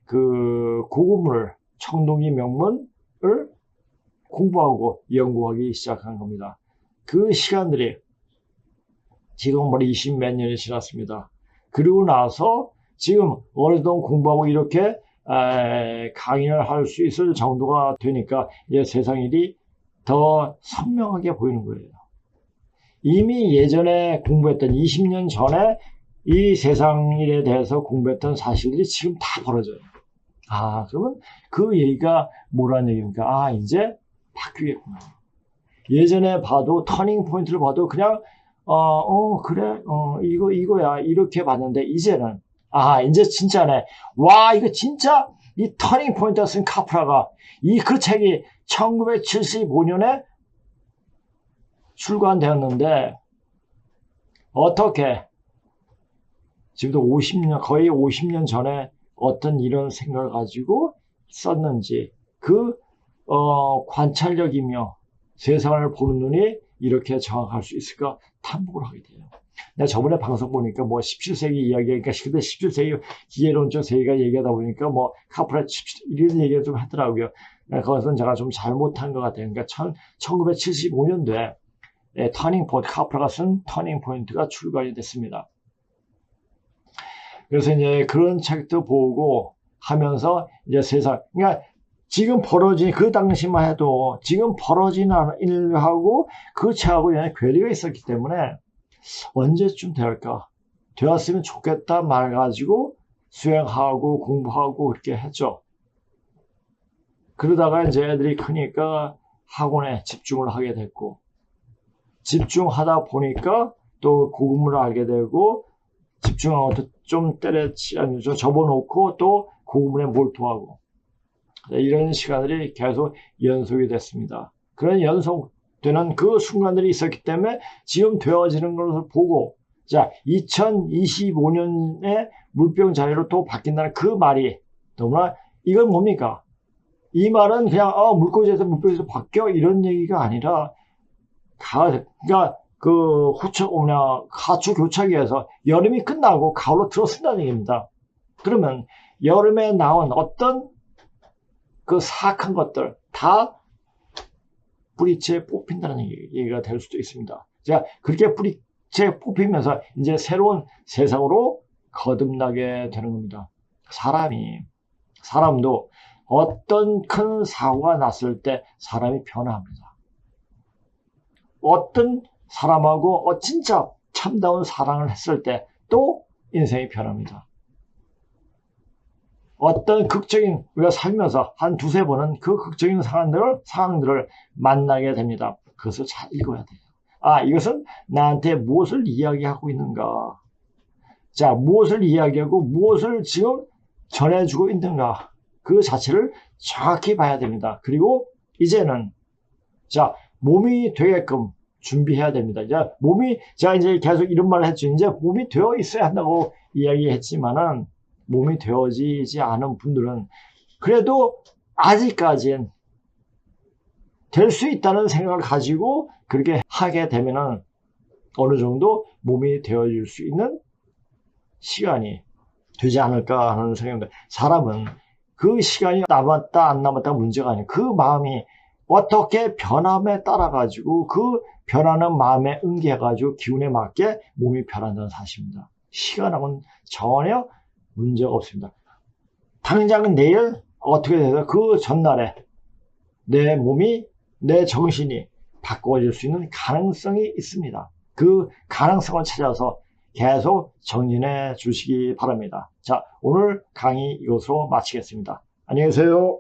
그 고구문을 청동기 명문을 공부하고 연구하기 시작한 겁니다. 그 시간들이 지금 20몇 년이 지났습니다. 그리고 나서 지금 어느 정도 공부하고 이렇게 강의를 할 수 있을 정도가 되니까 이제 세상 일이 더 선명하게 보이는 거예요. 이미 예전에 공부했던 20년 전에 이 세상 일에 대해서 공부했던 사실들이 지금 다 벌어져요. 그러면 그 얘기가 뭐라는 얘기입니까? 이제 바뀌겠구나. 예전에 봐도 터닝 포인트를 봐도 그냥 그래 이거야 이렇게 봤는데 이제는 이제 진짜네. 와, 이거 진짜 이 터닝 포인트가 쓴 카프라가 그 책이 1975년에 출간되었는데 어떻게 지금도 50년 거의 50년 전에 어떤 이런 생각을 가지고 썼는지 그 관찰력이며 세상을 보는 눈이 이렇게 정확할 수 있을까 탐복을 하게 돼요. 내가 저번에 방송 보니까 17세기 이야기니까 17세기 기계론적 세계가 얘기하다 보니까 카프라 이런 얘기를 좀 하더라고요. 그것은 제가 좀 잘못한 것 같아요. 그러니까 1975년도에 터닝 포인트, 카프라가 쓴 터닝 포인트가 출간이 됐습니다. 그래서 이제 그런 책도 보고 하면서 이제 그러니까 지금 벌어진 그 당시만 해도 지금 벌어진 일하고 그 책하고 괴리가 있었기 때문에 언제쯤 될까? 되었으면 좋겠다 말 가지고 수행하고 공부하고 그렇게 했죠. 그러다가 이제 애들이 크니까 학원에 집중을 하게 됐고 집중하다 보니까 또 고급문을 알게 되고 집중하고 좀 접어놓고 또 고급문에 몰두하고 이런 시간들이 계속 연속이 됐습니다. 그런 연속되는 그 순간들이 있었기 때문에 지금 되어지는 것을 보고 2025년에 물병 자리로 또 바뀐다는 그 말이 너무나 이건 뭡니까? 이 말은 그냥 물고기에서 물병에서 바뀌어 이런 얘기가 아니라 그러니까 하초 교차기에서 여름이 끝나고 가을로 들어선다는 얘기입니다. 그러면 여름에 나온 어떤 그 사악한 것들 다 뿌리채 뽑힌다는 얘기가 될 수도 있습니다. 그렇게 뿌리채 뽑히면서 이제 새로운 세상으로 거듭나게 되는 겁니다. 사람도 어떤 큰 사고가 났을 때 사람이 변화합니다. 어떤 사람하고 진짜 참다운 사랑을 했을 때 또 인생이 변합니다. 어떤 우리가 살면서 한 두세 번은 그 극적인 상황들을 만나게 됩니다. 그것을 잘 읽어야 돼요. 이것은 나한테 무엇을 이야기하고 있는가? 무엇을 이야기하고 무엇을 지금 전해주고 있는가? 그 자체를 정확히 봐야 됩니다. 그리고 이제는 몸이 되게끔 준비해야 됩니다. 제가 이제 계속 이런 말을 했죠. 이제 몸이 되어 있어야 한다고 이야기했지만은 몸이 되어지지 않은 분들은 그래도 아직까지는 될 수 있다는 생각을 가지고 그렇게 하게 되면은 어느 정도 몸이 되어질 수 있는 시간이 되지 않을까 하는 생각입니다. 사람은 그 시간이 남았다 안 남았다가 문제가 아니에요. 그 마음이 어떻게 변함에 따라 가지고 그 변하는 마음에 응해가지고 기운에 맞게 몸이 변한다는 사실입니다. 시간하고는 전혀 문제가 없습니다. 당장 내일 어떻게 돼서 그 전날에 내 몸이 내 정신이 바꿔질 수 있는 가능성이 있습니다. 그 가능성을 찾아서 계속 정진해 주시기 바랍니다. 자, 오늘 강의 이것으로 마치겠습니다. 안녕히 계세요.